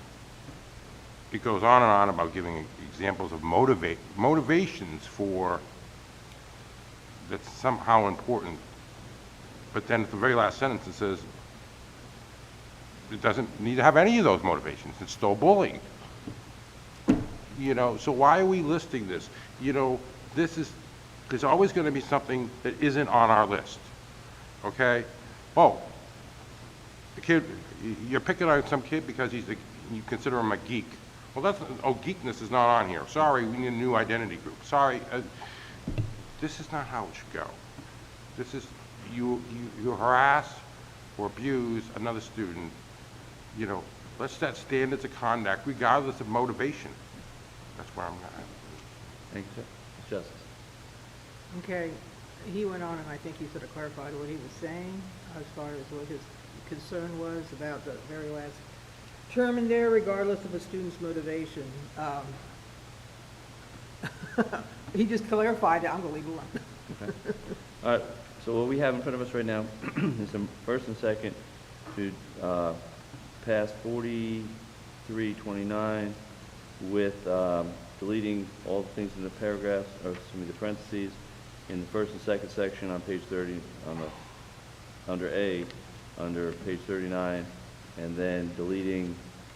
It goes on and on about giving examples of motivations for that's somehow important. But then at the very last sentence it says it doesn't need to have any of those motivations. It's still bullying. So why are we listing this? There's always going to be something that isn't on our list. Okay? Oh, the kid, you're picking on some kid because you consider him a geek. Well, geekness is not on here. Sorry, we need a new identity group. Sorry, this is not how it should go. This is, you harass or abuse another student, let's set standards of conduct regardless of motivation. That's where I'm at. Thank you, sir. Ms. Justice. Okay, he went on, and I think he sort of clarified what he was saying as far as what his concern was about the very last term in there, regardless of a student's motivation. He just clarified it. I'm going to leave it alone. Okay. All right, so what we have in front of us right now is a first and second to pass 4329 with deleting all the things in the paragraphs, or excuse me, the parentheses, in the first and second section on page 30, on the, under A, under page 39, and then deleting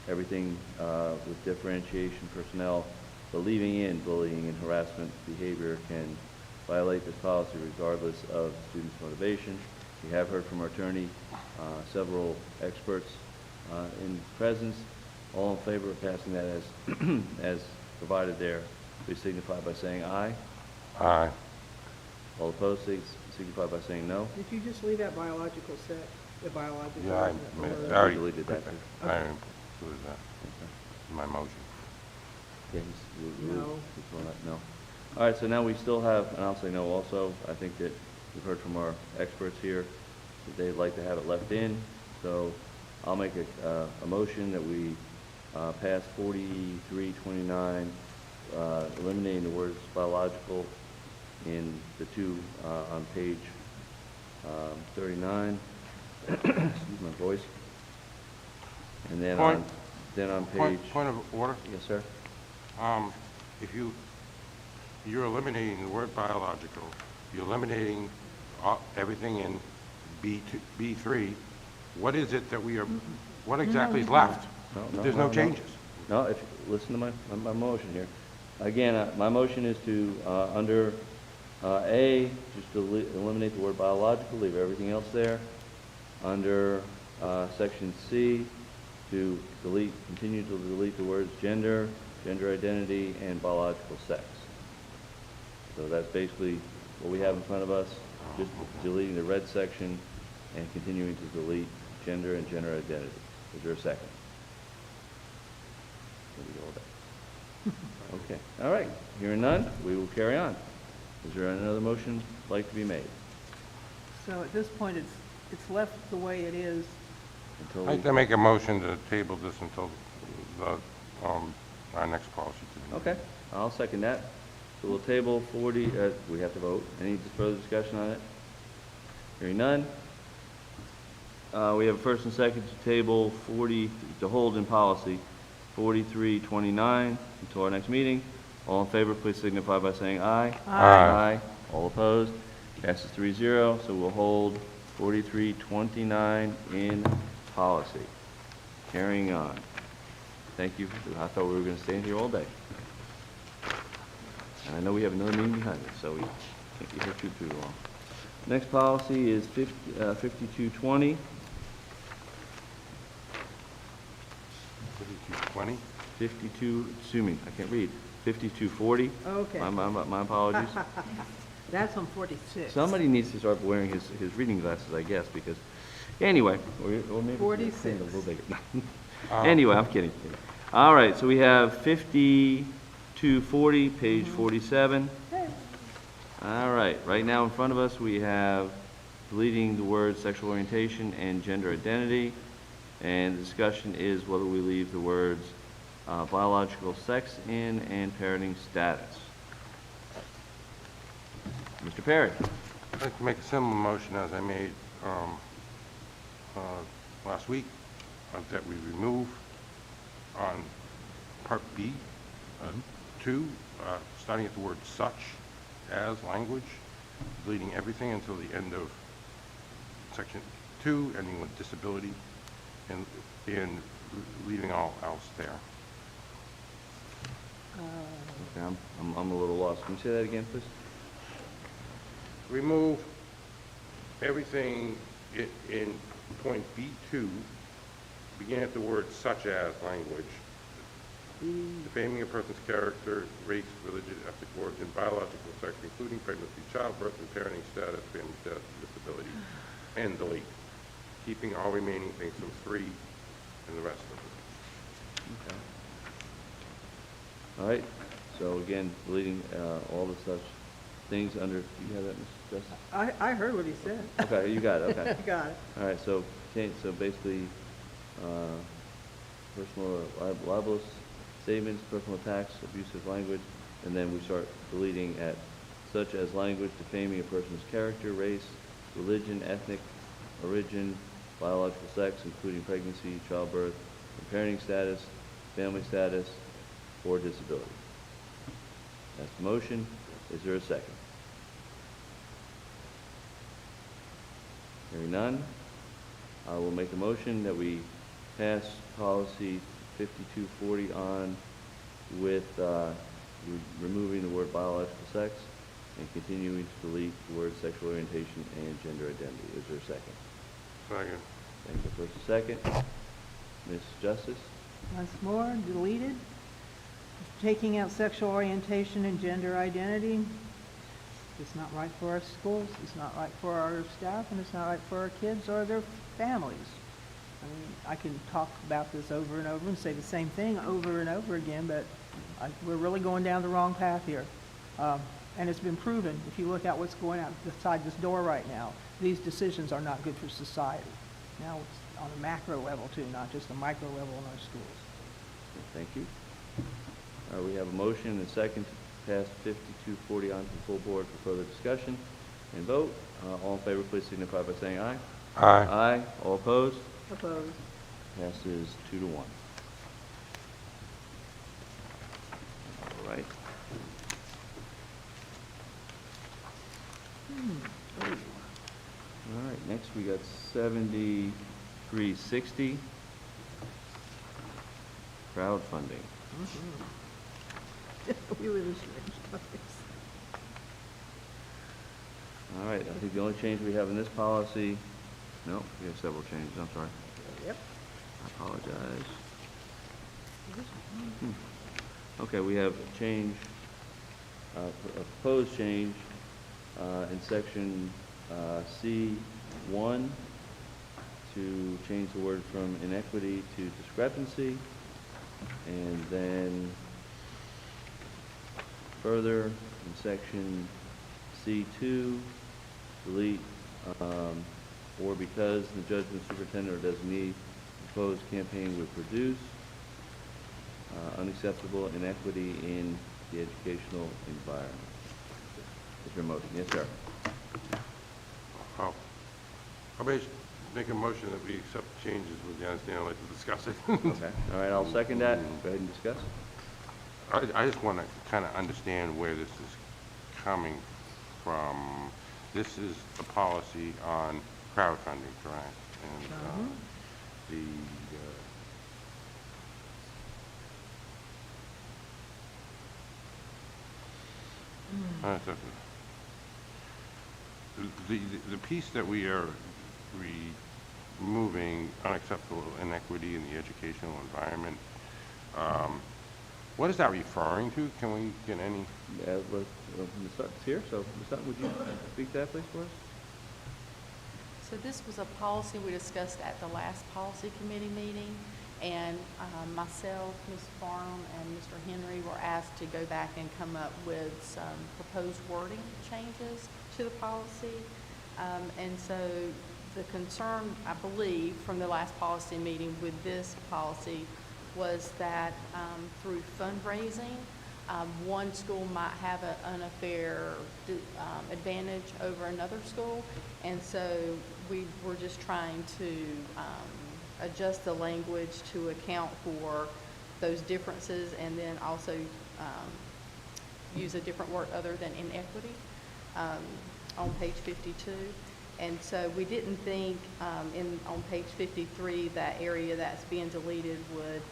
everything with differentiation personnel, but leaving in bullying and harassment behavior can violate this policy regardless of student's motivation. We have heard from our attorney, several experts in presence. All in favor of passing that as, as provided there, please signify by saying aye. Aye. All opposed, signify by saying no. Did you just leave out biological sex, the biological? Yeah, I or- already deleted that, too. I included that in my motion. Yeah, No. No. All right, so now we still have, and I'll say no also. I think that we've heard from our experts here that they'd like to have it left in. So I'll make a motion that we pass 4329, eliminating the words biological in the two on page 39. Excuse my voice. And then on page. Point of order. Yes, sir. If you're eliminating the word biological, you're eliminating everything in B3, what is it that we are, what exactly is left? There's no changes. No, if, listen to my motion here. Again, my motion is to, under A, just eliminate the word biological, leave everything else there. Under section C, to delete, continue to delete the words gender, gender identity, and biological sex. So that's basically what we have in front of us, just deleting the red section and continuing to delete gender and gender identity. Is there a second? Okay, all right. Hearing none, we will carry on. Is there another motion like to be made? So at this point, it's left the way it is. Until I'd like to make a motion to table this until our next policy committee. Okay, I'll second that. So we'll table 40, we have to vote. Any further discussion on it? Hearing none. We have a first and second to table 40, to hold in policy 4329 until our next meeting. All in favor, please signify by saying aye. Aye. All opposed? Passes 3-0, so we'll hold 4329 in policy. Carrying on. Thank you. I thought we were going to stand here all day. And I know we have another meeting behind us, so we can't be here too long. Next policy is 5220. 5220? 52, excuse me, I can't read. 5240. Okay. My apologies. That's on 46. Somebody needs to start wearing his reading glasses, I guess, because, anyway, or maybe 46. a little bigger. Anyway, I'm kidding. All right, so we have 5240, page 47. All right, right now in front of us, we have deleting the words sexual orientation and gender identity. And the discussion is whether we leave the words biological sex in and parenting status. Mr. Perry. I'd like to make a similar motion as I made last week, that we remove on Part B, 2, starting at the word such as language, deleting everything until the end of Section 2, ending with disability, and leaving all else there. Okay, I'm a little lost. Can you say that again, please? Remove everything in point B2, begin at the word such as language, defaming a person's character, race, religion, ethnic origin, biological sex, including pregnancy, childbirth, and parenting status, family status, disability, and delete, keeping all remaining things from 3 and the rest of it. Okay. All right, So again, deleting all the such things under, do you have that, Mrs. Justice? I heard what he said. Okay, you got it, okay. Got it. All right, so basically, personal libelous statements, personal attacks, abusive language, and then we start deleting at such as language defaming a person's character, race, religion, ethnic origin, biological sex, including pregnancy, childbirth, and parenting status, family status, or disability. That's the motion. Is there a second? Hearing none, I will make a motion that we pass policy 5240 on with removing the word biological sex and continuing to delete the word sexual orientation and gender identity. Is there a second? Second. Thank you. First and second. Ms. Justice? Once more, deleted. Taking out sexual orientation and gender identity. It's not right for our schools, it's not right for our staff, and it's not right for our kids or their families. I mean, I can talk about this over and over and say the same thing over and over again, but we're really going down the wrong path here. And it's been proven, if you look at what's going outside this door right now, these decisions are not good for society. Now it's on a macro level too, not just a micro level in our schools. Thank you. We have a motion and a second to pass 5240 on to the full board for further discussion and vote. All in favor, please signify by saying aye. Aye. Aye. All opposed? Opposed. Passes 2-1. All right. All right, next we got 7360, crowdfunding. We were the strange topics. All right, I think the only change we have in this policy, no, we have several changes, I'm sorry. Yep. I apologize. Okay, we have a change, a proposed change in section C1 to change the word from inequity to discrepancy, and then further in section C2, delete or because the judgment superintendent or designee proposed campaign would produce unacceptable inequity in the educational environment. Is your motion? Yes, sir. I'll make a motion that we accept changes with the understanding I'd like to discuss it. Okay. All right, I'll second that. Go ahead and discuss. I just want to kind of understand where this is coming from. This is a policy on crowdfunding, correct? And the piece that we are removing unacceptable inequity in the educational environment, what is that referring to? Can we get any? Yeah, Ms. Sutton's here, so Ms. Sutton, would you speak to that, please, for us? So this was a policy we discussed at the last policy committee meeting, and myself, Ms. Farnham, and Mr. Henry were asked to go back and come up with some proposed wording changes to the policy. And so the concern, I believe, from the last policy meeting with this policy was that through fundraising, one school might have an unfair advantage over another school, and so we were just trying to adjust the language to account for those differences, and then also use a different word other than inequity on page 52. And so we didn't think on page 53 that area that's being deleted would,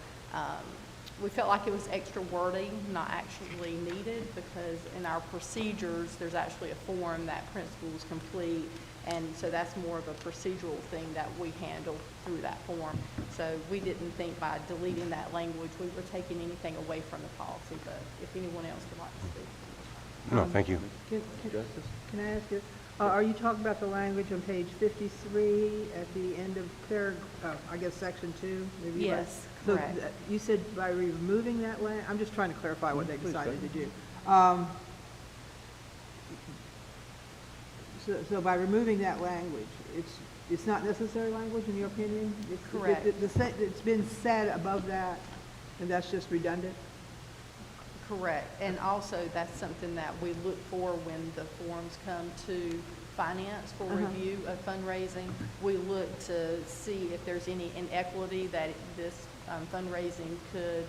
we felt like it was extra wording, not actually needed, because in our procedures, there's actually a form that principals complete, and so that's more of a procedural thing that we handle through that form. So we didn't think by deleting that language, we were taking anything away from the policy, but if anyone else would like to speak. No, thank you. Justice? Can I ask you, Are you talking about the language on page 53 at the end of I guess section 2? Maybe you Yes, So correct. you said by removing that I'm just trying to clarify what they Please, decided go to do. So by removing that language, it's not necessary language in your opinion? Correct. It's been said above that, and that's just redundant? Correct. And also, that's something that we look for when the forms come to finance for review of fundraising. We look to see if there's any inequity that this fundraising could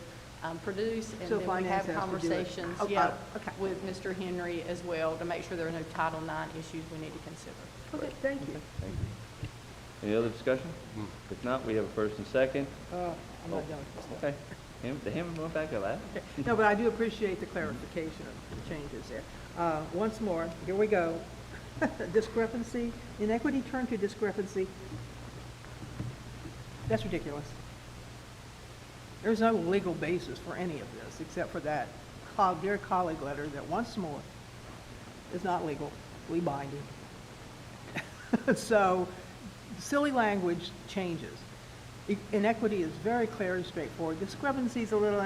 produce. And So then we finance have has to do it. conversations, Oh, yeah, okay. with Mr. Henry as well to make sure there are no Title IX issues we need to consider. Okay, thank you. Thank you. Any other discussion? If not, we have a first and second. I'm not done with this. Okay. The hammer went back up, No, but I do appreciate the clarification of the changes there. Once more, here we go. Discrepancy, inequity turned to discrepancy. That's ridiculous. There's no legal basis for any of this except for that dear colleague letter that once more is not legally binding. So, silly language changes. Inequity is very clear and straightforward. Discrepancy is a little,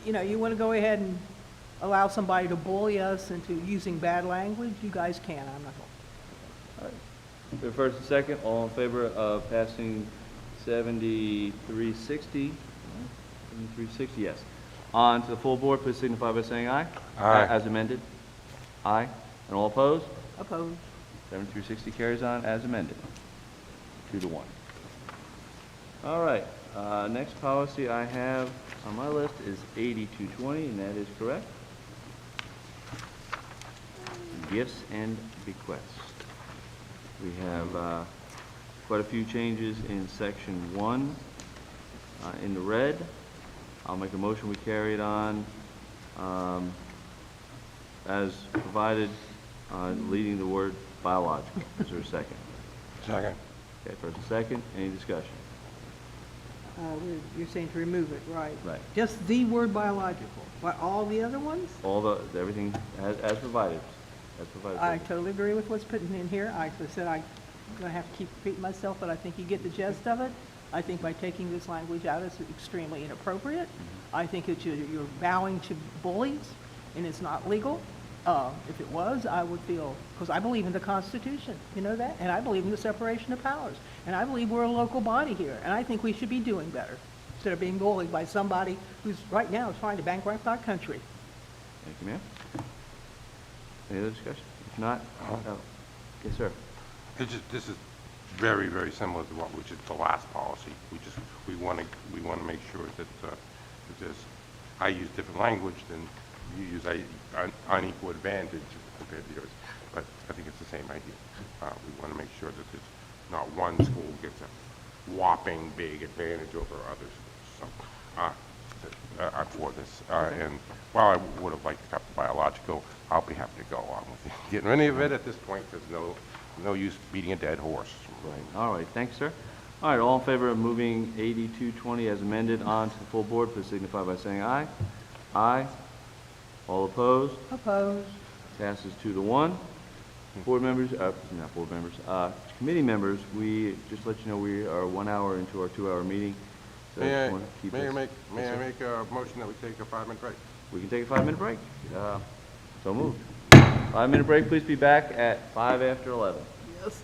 You know, you want to go ahead and allow somebody to bully us into using bad language, you guys can. I'm not going. All right. The first and second, all in favor of passing 7360? 7360, yes. On to the full board, please signify by saying aye. Aye. As amended? Aye. And all opposed? Opposed. 7360 carries on as amended. 2-1. All right, next policy I have on my list is 8220, and that is correct. Gifts and bequests. We have quite a few changes in section 1 in the red. I'll make a motion we carry it on as provided, leading the word biological. Is there a second? Second. Okay, first and second, any discussion? You're saying to remove it, right? Right. Just the word biological. What, all the other ones? Everything as provided, I totally agree with what's putting in here. I said I'm going to have to keep repeating myself, but I think you get the gist of it. I think by taking this language out, it's extremely inappropriate. I think that you're bowing to bullies, and it's not legal. If it was, I would feel, because I believe in the Constitution, you know that? And I believe in the separation of powers. And I believe we're a local body here, and I think we should be doing better instead of being bullied by somebody who's right now trying to bankrupt our country. Thank you, ma'am. Any other discussion? If not, yes, sir. This is very, very similar to what was just the last policy. We want to make sure that if there's, I use different language than you use unequal advantage compared to yours, but I think it's the same idea. We want to make sure that there's not one school gets a whopping big advantage over other schools. So I'm for this. And while I would have liked to have the biological, I'll be happy to go along with it. Getting rid of it at this point, there's no use beating a dead horse. Right. All right, thanks, sir. All right, all in favor of moving 8220 as amended on to the full board, please signify by saying aye. Aye. All opposed? Opposed. Passes 2-1. Board members, not board members, committee members, we just let you know we are 1 hour into our 2-hour meeting. So May just I wanna keep may I us- make Yes, sir. a motion that we take a 5-minute break? We can take a 5-minute break. So moved. 5-minute break, please be back at 5 after 11. Yes.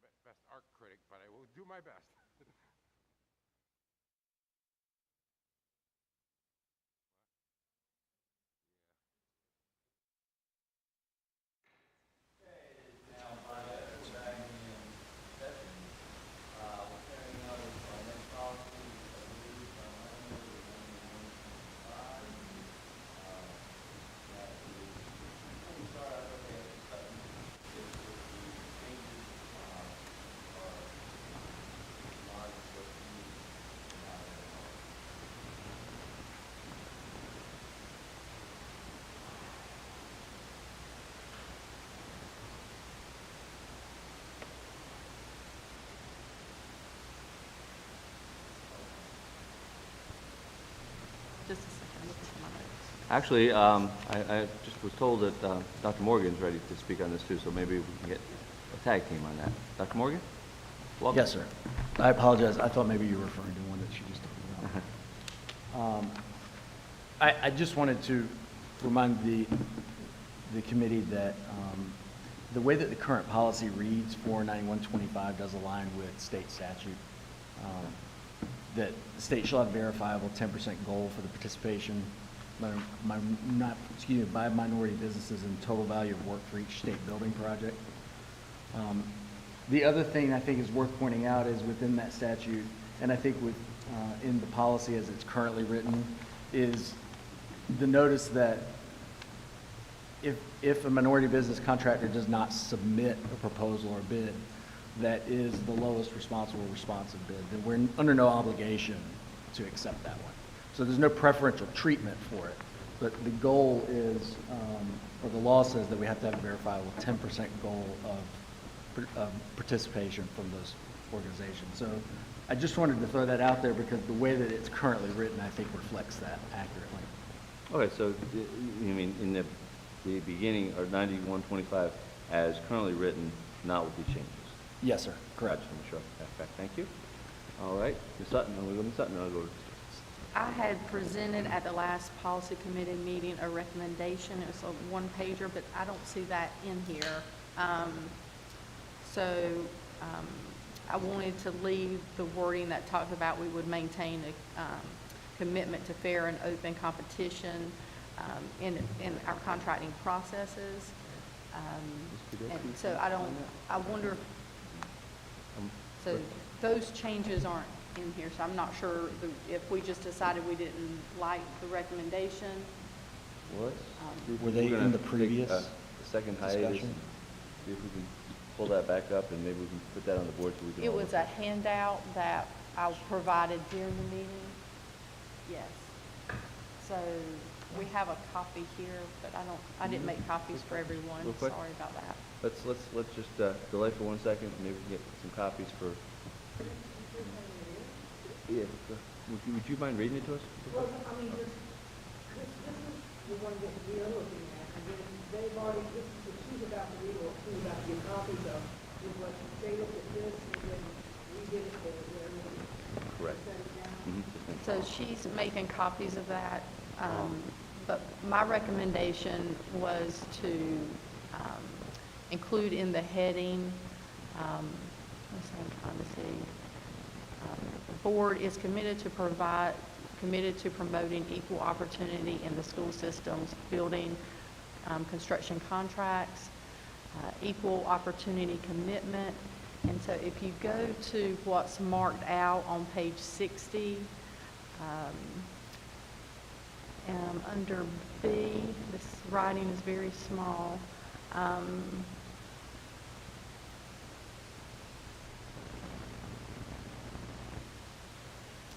best art critic, but I will do my best. Just a second, I'm looking for my notes. Actually, I just was told that Dr. Morgan's ready to speak on this too, so maybe we can get a tag team on that. Dr. Morgan? Welcome. Yes, sir. I apologize. I thought maybe you were referring to one that she just talked about. I just wanted to remind the committee that the way that the current policy reads, 49125, does align with state statute. That the state shall have verifiable 10% goal for the participation by minority businesses in total value of work for each state building project. The other thing I think is worth pointing out is within that statute, and I think in the policy as it's currently written, is the notice that if a minority business contractor does not submit a proposal or bid that is the lowest responsive bid, then we're under no obligation to accept that one. So there's no preferential treatment for it. But the goal is, or the law says that we have to have a verifiable 10% goal of participation from those organizations. So I just wanted to throw that out there because the way that it's currently written, I think reflects that accurately. Okay, so you mean in the beginning, or 9125, as currently written, not with these changes? Yes, sir. Correct. Sure. Okay, thank you. All right, Ms. Sutton, I'll go to Ms. Sutton, I'll go to I had presented at the last policy committee meeting a recommendation. It was a one-pager, but I don't see that in here. I wanted to leave the wording that talked about we would maintain a commitment to fair and open competition in our contracting processes. And so I wonder, so those changes aren't in here, so I'm not sure if we just decided we didn't like the recommendation. what? Were they in the previous The second hiatus, discussion? and see if we can pull that back up, and maybe we can put that on the board so we can. It all was look a at it. handout that I provided during the meeting. Yes. So we have a copy here, but I didn't make copies for everyone. Real quick. Sorry about that. Let's just delay for 1 second, and maybe we can get some copies for. Yeah, would you mind reading it to us? Well, I mean, this is the one that we are looking at, and then they've already, this is what she's about to read, or she's about to get copies of, is what they looked at this, and then we did it for them. Correct. Set it down. Mhm. So she's making copies of that, but my recommendation was to include in the heading, let's see, I'm trying to see, the board is committed to promoting equal opportunity in the school systems, building, construction contracts, equal opportunity commitment. And so if you go to what's marked out on page 60, under B, this writing is very small.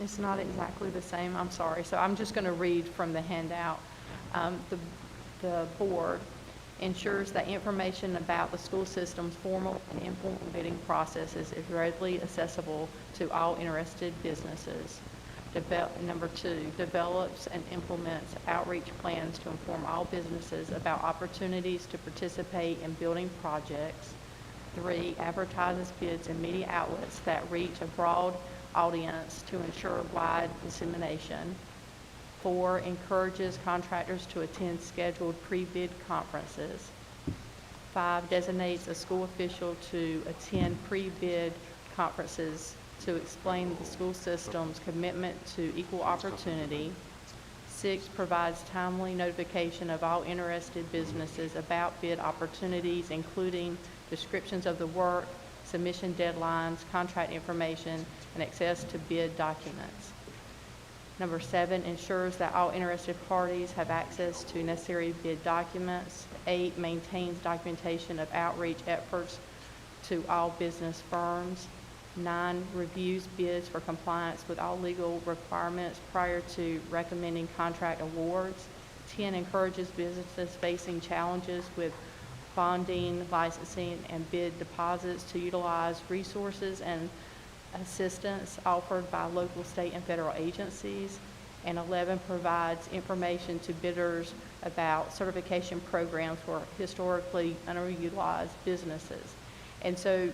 It's not exactly the same, I'm sorry. So I'm just going to read from the handout. The board ensures that information about the school system's formal and informal bidding processes is readily accessible to all interested businesses. Number 2, develops and implements outreach plans to inform all businesses about opportunities to participate in building projects. 3, advertises bids in media outlets that reach a broad audience to ensure wide dissemination. 4, encourages contractors to attend scheduled pre-bid conferences. 5, designates a school official to attend pre-bid conferences to explain the school system's commitment to equal opportunity. 6, provides timely notification of all interested businesses about bid opportunities, including descriptions of the work, submission deadlines, contract information, and access to bid documents. Number 7, ensures that all interested parties have access to necessary bid documents. 8, maintains documentation of outreach efforts to all business firms. 9, reviews bids for compliance with all legal requirements prior to recommending contract awards. 10, encourages businesses facing challenges with bonding, licensing, and bid deposits to utilize resources and assistance offered by local, state, and federal agencies. And 11, provides information to bidders about certification programs for historically underutilized businesses. And so,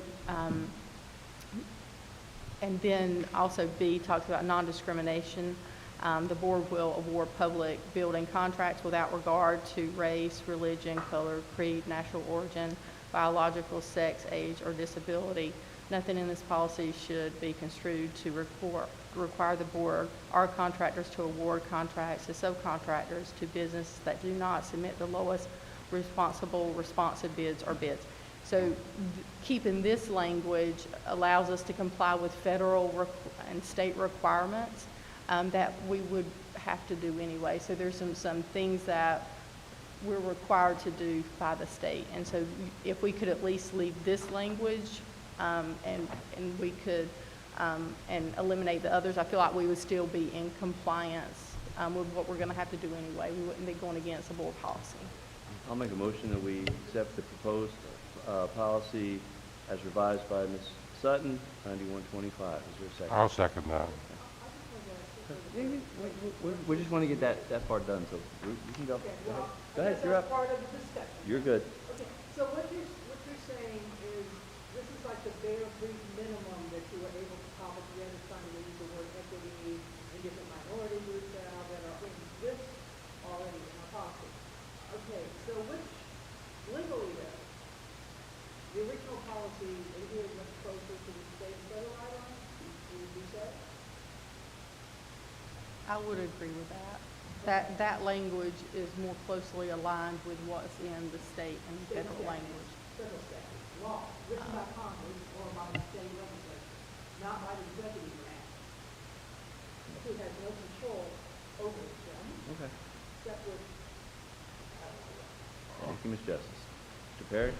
and then also B talks about non-discrimination. The board will award public building contracts without regard to race, religion, color, creed, national origin, biological sex, age, or disability. Nothing in this policy should be construed to require the board or contractors to award contracts to subcontractors to businesses that do not submit the lowest responsive bids or bids. So keeping this language allows us to comply with federal and state requirements that we would have to do anyway. So there's some things that we're required to do by the state. And so if we could at least leave this language and we could and eliminate the others, I feel like we would still be in compliance with what we're going to have to do anyway. We wouldn't be going against the board policy. I'll make a motion that we accept the proposed policy as revised by Ms. Sutton, 9125. Is there a second? I'll second that. We just want to get that part done, so we can go. Go ahead, you're up. Part of the discussion. You're good. Okay, so what you're saying is, this is like the bare brief minimum that you were able to cobble together, trying to use the word equity and different minority groups that are in this already in our policy. Okay, so which legally though, the original policy in here is much closer to the state and federal guidelines, would you say? I would agree with that. That language is more closely aligned with what's in the state and federal language. Federal statute, law, written by Congress or by the state legislature, not by the executive branch, who has no control over them, Okay. except with, Thank you, Ms. Justice. Mr. Perry?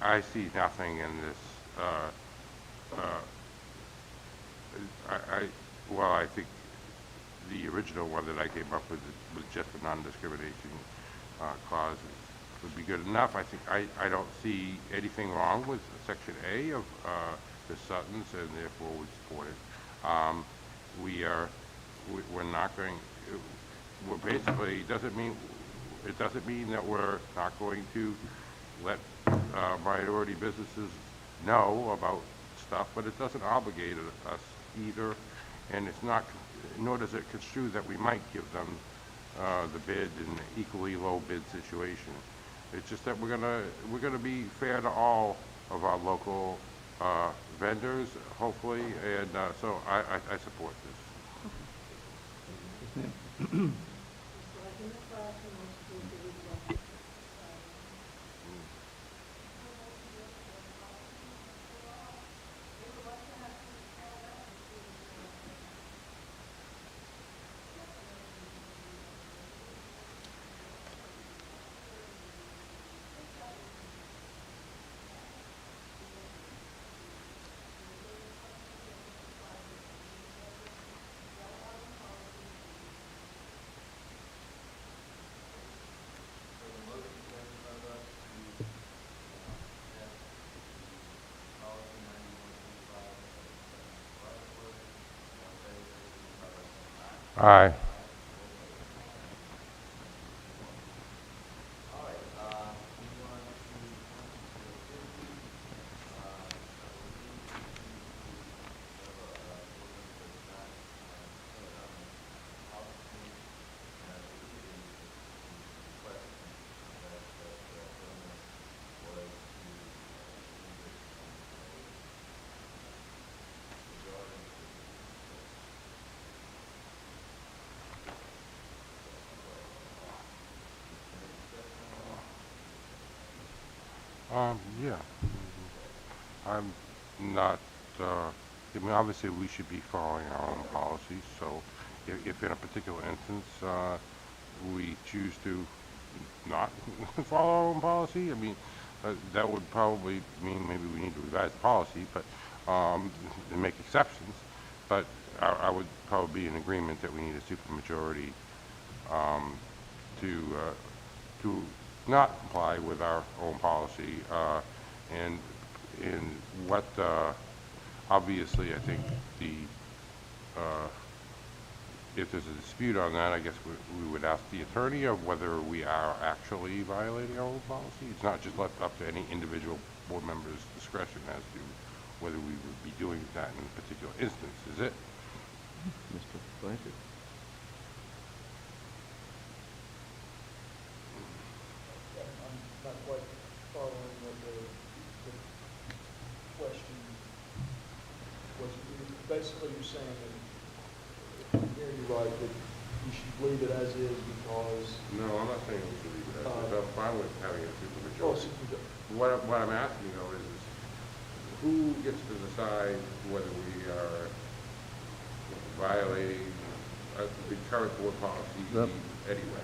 I see nothing in this, I think the original one that I came up with was just a non-discrimination clause would be good enough. I think I don't see anything wrong with Section A of the Suttons, and therefore would support it. We're not going. We're basically it doesn't mean that we're not going to let minority businesses know about stuff, but it doesn't obligate us either, and it's not, nor does it construe that we might give them the bid in an equally low bid situation. It's just that we're gonna be fair to all of our local vendors, hopefully, and so I support this. Aye. Yeah. I'm not, I mean, obviously, we should be following our own policies, so if in a particular instance, we choose to not follow our own policy, I mean, that would probably mean maybe we need to revise the policy, but, and make exceptions, but I would probably be in agreement that we need a supermajority, to not comply with our own policy, and in what, obviously, I think if there's a dispute on that, I guess we would ask the attorney of whether we are actually violating our own policy. It's not just left up to any individual board member's discretion as to whether we would be doing that in a particular instance, is it? Mr. Blanchard? I'm not quite following what the question was. Basically, you're saying that, if I'm hearing you right, that you should leave it as is because... No, I'm not saying we should leave it as is. I'm fine with having a Oh, supermajority. super- What I'm asking though is who gets to decide whether we are violating the current board policy Yep. anyway?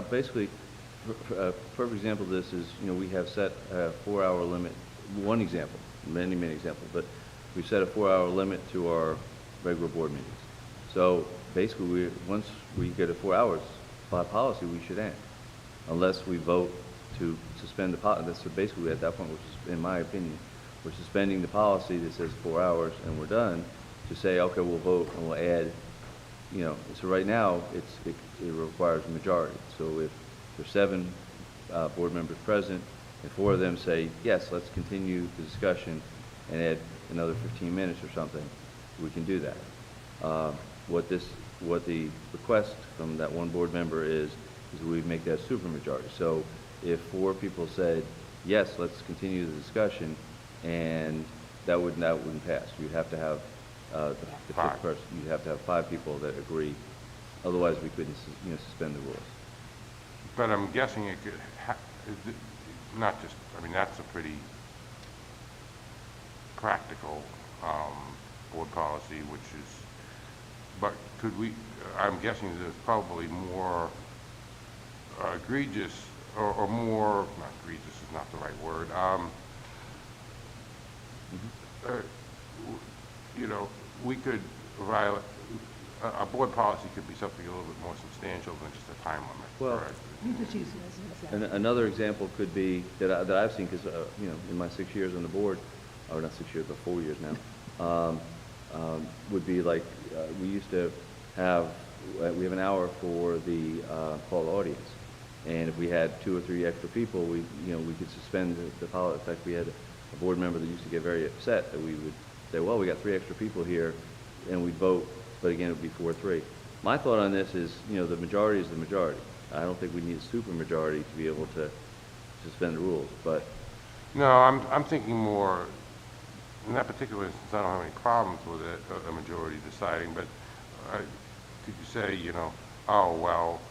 Basically, perfect example of this is, we have set a 4-hour limit, one example, many examples, but we've set a 4-hour limit to our regular board meetings. So basically, once we get 4 hours, by policy, we should end, unless we vote to suspend the policy. So basically, at that point, which is, in my opinion, we're suspending the policy that says 4 hours and we're done, to say, okay, we'll vote and we'll add, so right now, it requires a majority. So if there's 7 board members present, and 4 of them say, yes, let's continue the discussion and add another 15 minutes or something, we can do that. What the request from that one board member is we make that supermajority. So if 4 people said, yes, let's continue the discussion, and that wouldn't pass. You'd have to have the 5th person. You'd have to have 5 people that agree. Otherwise, we couldn't, suspend the rules. But I'm guessing it could, not just, I mean, that's a pretty practical board policy, which is, but could we, I'm guessing there's probably more egregious, or more, not egregious is not the right word, we could violate, a board policy could be something a little bit more substantial than just a time limit, Well, correct? You just use it as an example. And another example could be that I've seen, because in my 6 years on the board, or not 6 years, but 4 years now, would be like we used to have. We have an hour for the call audience, and if we had 2 or 3 extra people, we could suspend the policy. In fact, we had a board member that used to get very upset that we would say, well, we got 3 extra people here, and we'd vote, but again, it would be 4-3. My thought on this is, the majority is the majority. I don't think we need a supermajority to be able to suspend the rules, but... No, I'm thinking more, in that particular instance, I don't have any problems with it, a majority deciding, but could you say, oh, well,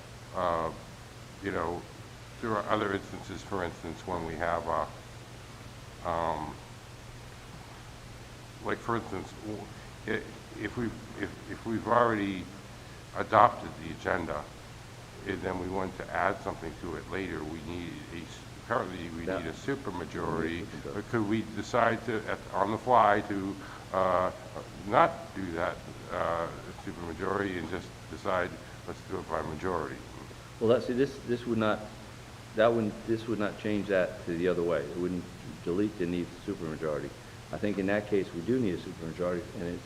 there are other instances, for instance, when we have like, for instance, if we've already adopted the agenda, and then we want to add something to it later, currently we need a supermajority. Could we decide to, on the fly, to not do that supermajority and just decide, let's do it by majority? Well, this would not change that to the other way. It wouldn't delete the need for supermajority. I think in that case, we do need a supermajority, and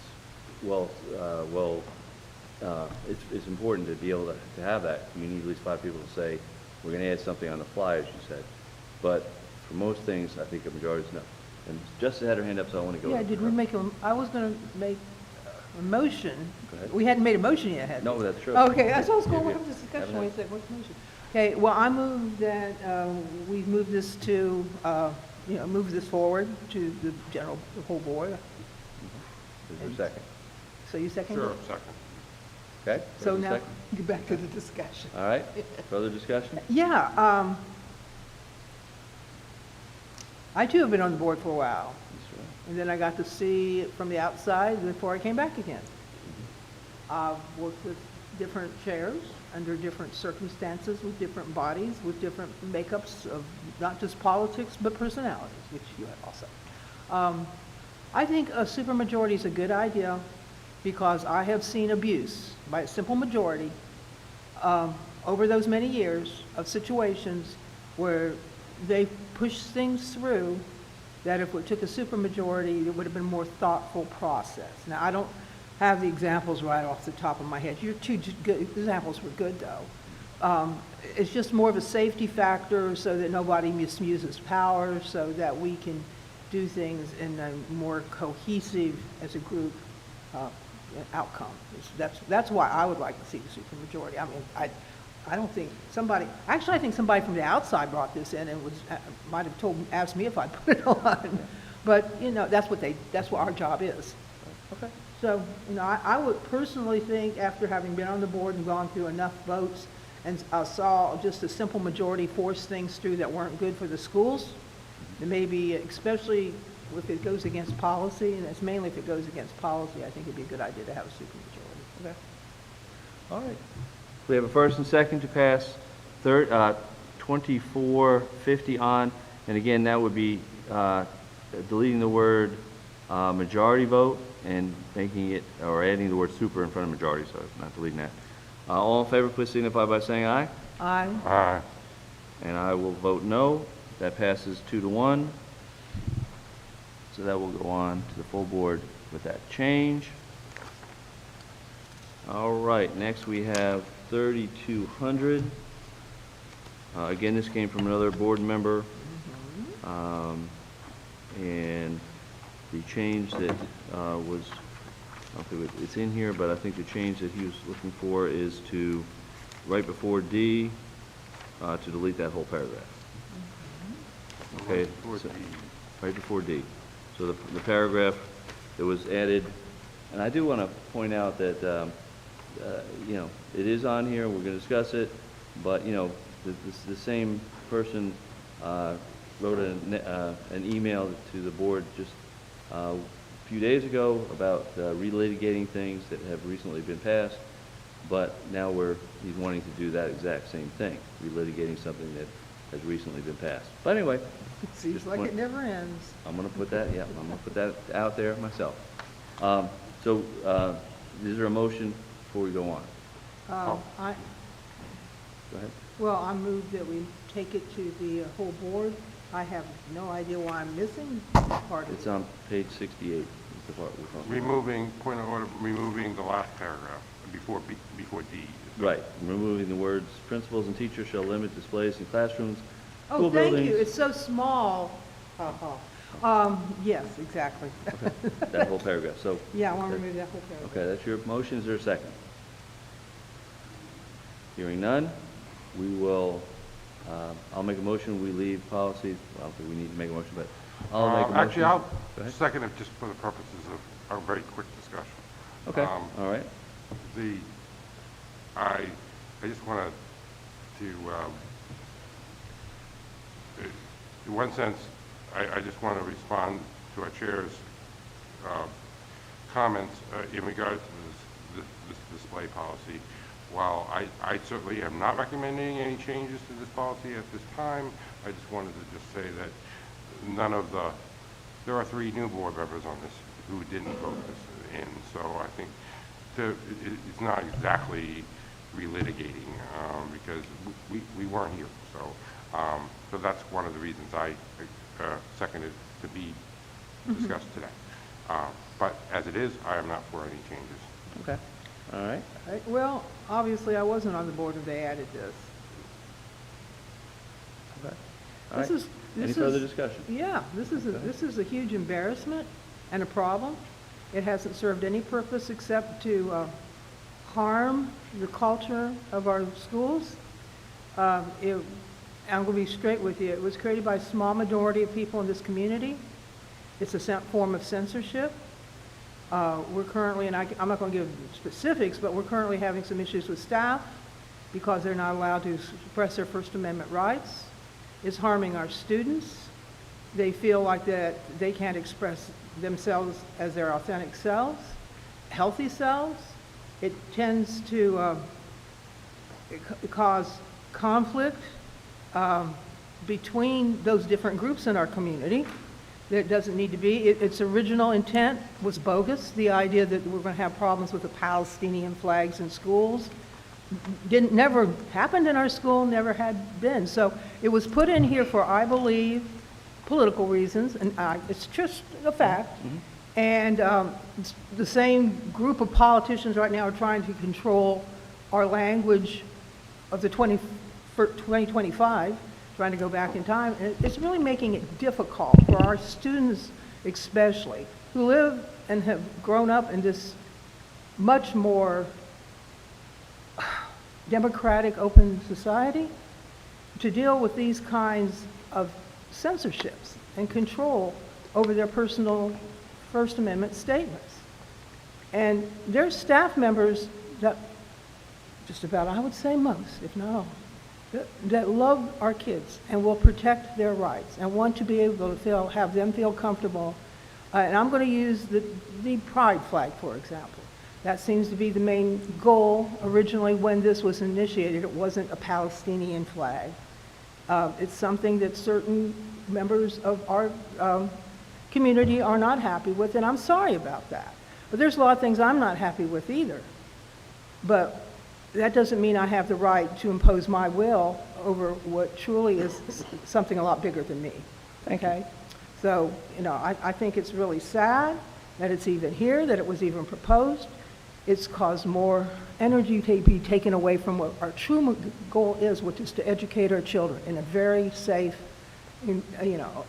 it's important to be able to have that. You need at least 5 people to say, we're going to add something on the fly, as you said. But for most things, I think a majority is no. And Justice had her hand up, so I want to go. Yeah, did we I was going to make a motion. Go ahead. We hadn't made a motion yet, had we? No, that's true. Okay, that's what I was going, Yeah, what was the discussion? haven't Wait a had- second, what's the motion? Okay, well, I move that we move this to, move this forward to the whole board. Is there a second? So you second? Sure, second. Okay? So There's a now, second? get back to the discussion. All right, further discussion? Yeah, I too have been on the board for a while. And then I got to see it from the outside before I came back again. I've worked with different chairs under different circumstances, with different bodies, with different makeups of not just politics, but personalities, which you have also. I think a supermajority is a good idea because I have seen abuse by a simple majority over those many years of situations where they pushed things through that if it took a supermajority, it would have been a more thoughtful process. Now, I don't have the examples right off the top of my head. Your two good examples were good, though. It's just more of a safety factor so that nobody misuses power, so that we can do things in a more cohesive, as a group, outcome. That's why I would like to see the supermajority. I mean, I don't think somebody, actually I think somebody from the outside brought this in and might have asked me if I'd put it on. But, you know, that's what our job is. Okay. So, you know, I would personally think, after having been on the board and gone through enough votes, and I saw just a simple majority force things through that weren't good for the schools, and maybe, especially if it goes against policy, and it's mainly if it goes against policy, I think it'd be a good idea to have a supermajority. Okay. All right. We have a first and second to pass 2450 on, and again, that would be deleting the word majority vote and making it, or adding the word super in front of majority, so not deleting that. All in favor, please signify by saying aye. Aye. Aye. And I will vote no. That passes 2-1. So that will go on to the full board with that change. All right, next we have 3200. Again, this came from another board member. And the change that was, I don't think it's in here, but I think the change that he was looking for is to, right before D, to delete that whole paragraph. Okay, so, right before D. So the paragraph that was added, and I do want to point out that, you know, it is on here, we're going to discuss it, but, you know, the same person wrote an email to the board just a few days ago about relitigating things that have recently been passed, but now he's wanting to do that exact same thing, relitigating something that has recently been passed. But anyway. Seems like it never ends. I'm going to put that, yeah, I'm going to put that out there myself. So, is there a motion before we go on? Go ahead. Well, I move that we take it to the whole board. I have no idea why I'm missing part of it. It's on page 68, is the part we're talking about. Removing, point of order, removing the last paragraph before D. Right, removing the words, principals and teachers shall limit displays in classrooms, school Oh, thank buildings. you, it's so small. Yes, exactly. Okay, that whole paragraph, so. Yeah, I want to remove that whole paragraph. Okay, that's your motion, is there a second? Hearing none, we will, I'll make a motion, we leave policy, I don't think we need to make a motion, but I'll make a motion. Actually, I'll Go ahead. second it just for the purposes of a very quick discussion. Okay, all right. I just wanted to, in one sense, I just want to respond to our chair's comments in regard to this display policy. While I certainly am not recommending any changes to this policy at this time, I just wanted to just say that there are 3 new board members on this who didn't vote this in, so I think it's not exactly relitigating because we weren't here. So that's one of the reasons I seconded to be discussed today. But as it is, I am not for any changes. Okay, all right. Well, obviously, I wasn't on the board when they added this. Okay. All This right. is- Any this further is- discussion? Yeah, this is a huge embarrassment and a problem. It hasn't served any purpose except to harm the culture of our schools. I'm going to be straight with you. It was created by a small majority of people in this community. It's a form of censorship. We're currently, and I'm not going to give specifics, but we're currently having some issues with staff because they're not allowed to suppress their First Amendment rights. It's harming our students. They feel like that they can't express themselves as their authentic selves, healthy selves. It tends to cause conflict between those different groups in our community. That doesn't need to be. Its original intent was bogus. The idea that we're going to have problems with the Palestinian flags in schools never happened in our school, never had been. So it was put in here for, I believe, political reasons, and it's just a fact. And the same group of politicians right now are trying to control our language of the 2025, trying to go back in time. And it's really making it difficult for our students, especially, who live and have grown up in this much more democratic, open society, to deal with these kinds of censorships and control over their personal First Amendment statements. And there's staff members that, just about, I would say most, if not all, that love our kids and will protect their rights and want to be able to have them feel comfortable. And I'm going to use the pride flag, for example. That seems to be the main goal originally when this was initiated. It wasn't a Palestinian flag. It's something that certain members of our community are not happy with, and I'm sorry about that. But there's a lot of things I'm not happy with either. But that doesn't mean I have the right to impose my will over what truly is something a lot bigger than me. Okay? So, you know, I think it's really sad that it's even here, that it was even proposed. It's caused more energy to be taken away from what our true goal is, which is to educate our children in a very safe,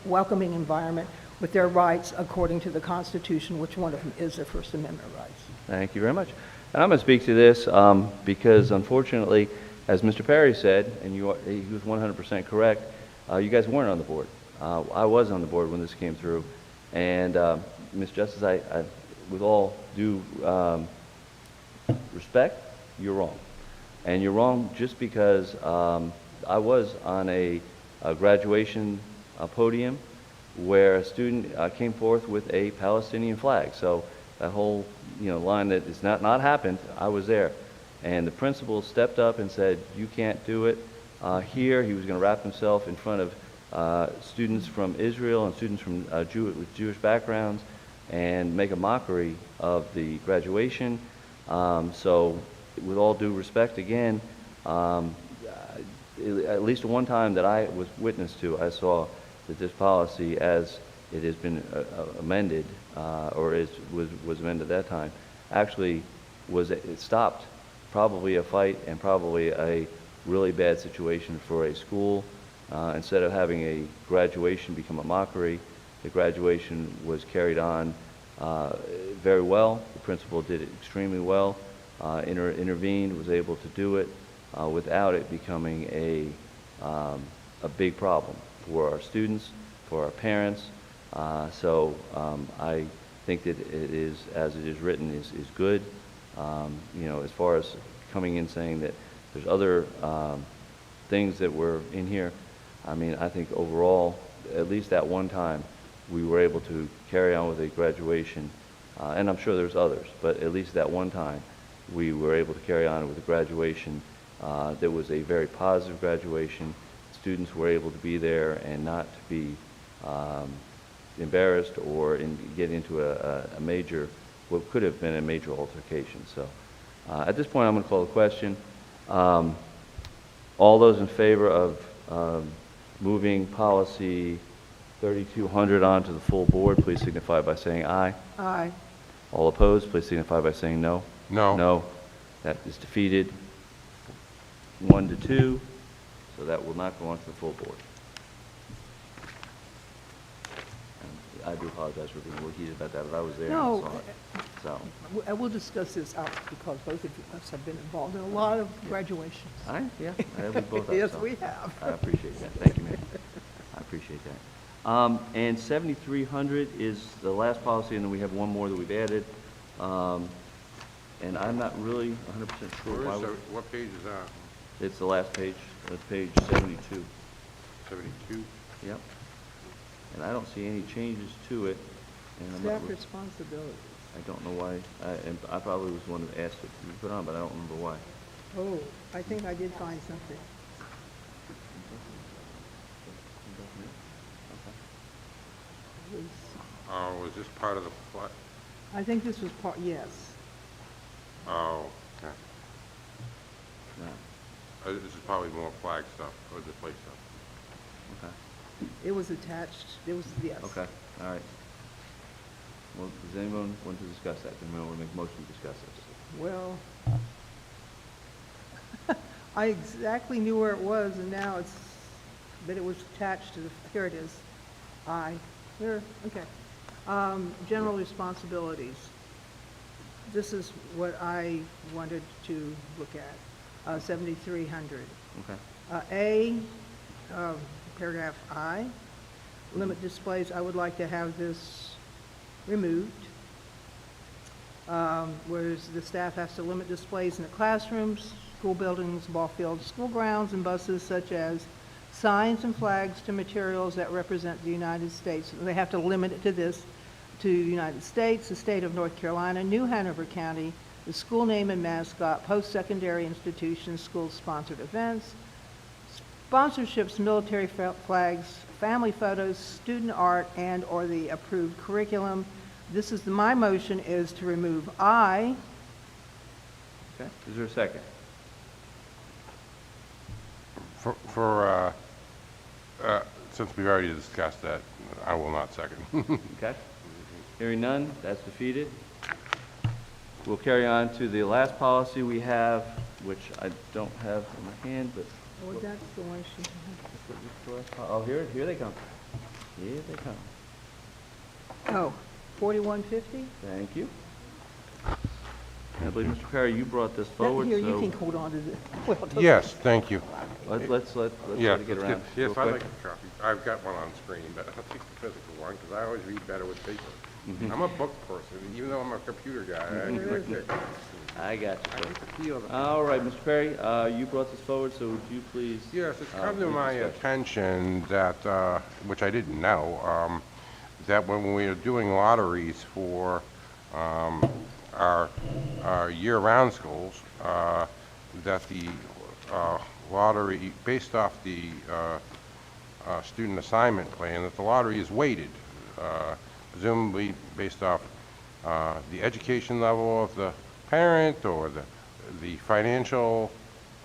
welcoming environment with their rights according to the Constitution, which one of them is their First Amendment rights. Thank you very much. And I'm going to speak to this because, unfortunately, as Mr. Perry said, and he was 100% correct, you guys weren't on the board. I was on the board when this came through. And, Ms. Justice, I with all due respect, you're wrong. And you're wrong just because I was on a graduation podium where a student came forth with a Palestinian flag. So that whole line that it's not happened, I was there. And the principal stepped up and said, you can't do it here. He was going to wrap himself in front of students from Israel and students from with Jewish backgrounds and make a mockery of the graduation. So with all due respect, again, at least one time that I was witness to, I saw that this policy, as it has been amended, or was amended at that time, actually it stopped probably a fight and probably a really bad situation for a school. Instead of having a graduation become a mockery, the graduation was carried on very well. The principal did it extremely well, intervened, was able to do it without it becoming a big problem for our students, for our parents. So I think that it is, as it is written, is good. As far as coming in saying that there's other things that were in here, I mean, I think overall, at least that one time, we were able to carry on with a graduation, and I'm sure there's others, but at least that one time, we were able to carry on with a graduation that was a very positive graduation. Students were able to be there and not to be embarrassed or get into a major, what could have been a major altercation. So at this point, I'm going to call the question. All those in favor of moving policy 3200 on to the full board, please signify by saying aye. Aye. All opposed, please signify by saying no. No. No. That is defeated. 1 to 2. So that will not go on to the full board. And I do apologize for being a little heated about that, but I was there and No, saw it. So we'll discuss this out because both of us have been involved in a lot of graduations. yeah, we both have. Yes, so we have. I appreciate that. Thank you, ma'am. I appreciate that. And 7300 is the last policy, and then we have one more that we've added. And I'm not really 100% sure why. What page is that? It's the last page. That's page 72. 72? Yep. And I don't see any changes to it. And I'm not Staff re- responsibilities. I don't know why, and I probably was one that asked it to be put on, but I don't remember why. Oh, I think I did find something. It was- Was this part of the flag? I think this was part, yes. Oh, okay. No. This is probably more flag stuff or display stuff. Okay. It was attached, it was, yes. Okay, all right. Well, does anyone want to discuss that? Does anyone want to make a motion to discuss this? Well, I exactly knew where it was, and now it's, but it was attached to the, here it is. Okay. General responsibilities. This is what I wanted to look at, 7,300. Okay. Paragraph I, limit displays, I would like to have this removed. Whereas the staff has to limit displays in the classrooms, school buildings, ball fields, school grounds, and buses such as signs and flags to materials that represent the United States. They have to limit it to this, to the United States, the state of North Carolina, New Hanover County, the school name and mascot, post-secondary institutions, school-sponsored events, sponsorships, military flags, family photos, student art, and/or the approved curriculum. This is, my motion is to remove I. Okay, is there a second? Since we've already discussed that, I will not second. Okay. Hearing none, that's defeated. We'll carry on to the last policy we have, which I don't have in my hand, but. Oh, that's the one she Oh, here they come. Here they come. Oh, 4150? Thank you. And I believe, Mr. Perry, you brought this forward, Here, you so can hold on to this. Well, it doesn't- Yes, thank you. let's try Yeah, to get around. yes, real I'd quick. like a copy. I've got one on screen, but I'll take the physical one because I always read better with paper. I'm a book person, even though I'm a computer guy. I actually like to- I got I you, like to feel the- sir. All right, Mr. Perry, you brought this forward, so would you please? Yes, it's come to lead my discussion. attention that, which I didn't know, that when we are doing lotteries for our year-round schools, that the lottery, based off the student assignment plan, that the lottery is weighted, presumably based off the education level of the parent or the financial,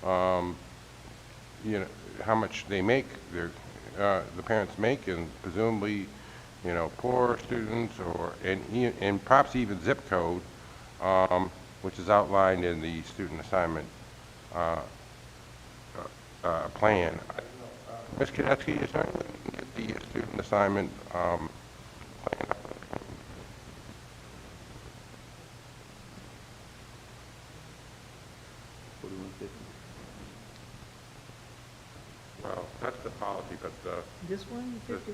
how much they make, the parents make, and presumably, poor students and perhaps even zip code, which is outlined in the student assignment plan. Ms. Konetsky, is there anything we can get the student assignment plan? Well, that's the policy, but This one, 50?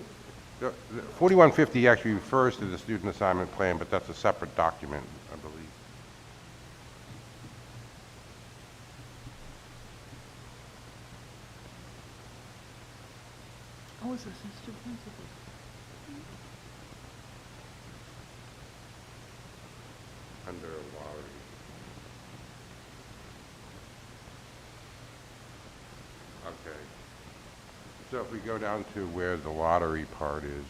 the 4150 actually refers to the student assignment plan, but that's a separate document, I believe. Oh, it's assistant principal. Under lottery. Okay. So if we go down to where the lottery part is,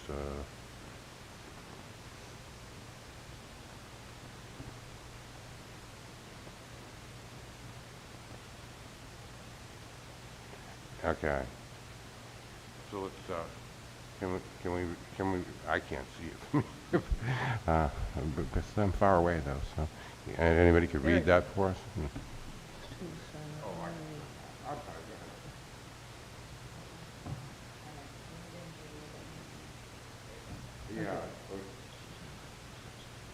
okay. So let's, can we, I can't see it. Because I'm far away though, so, anybody could read that for us? Yeah,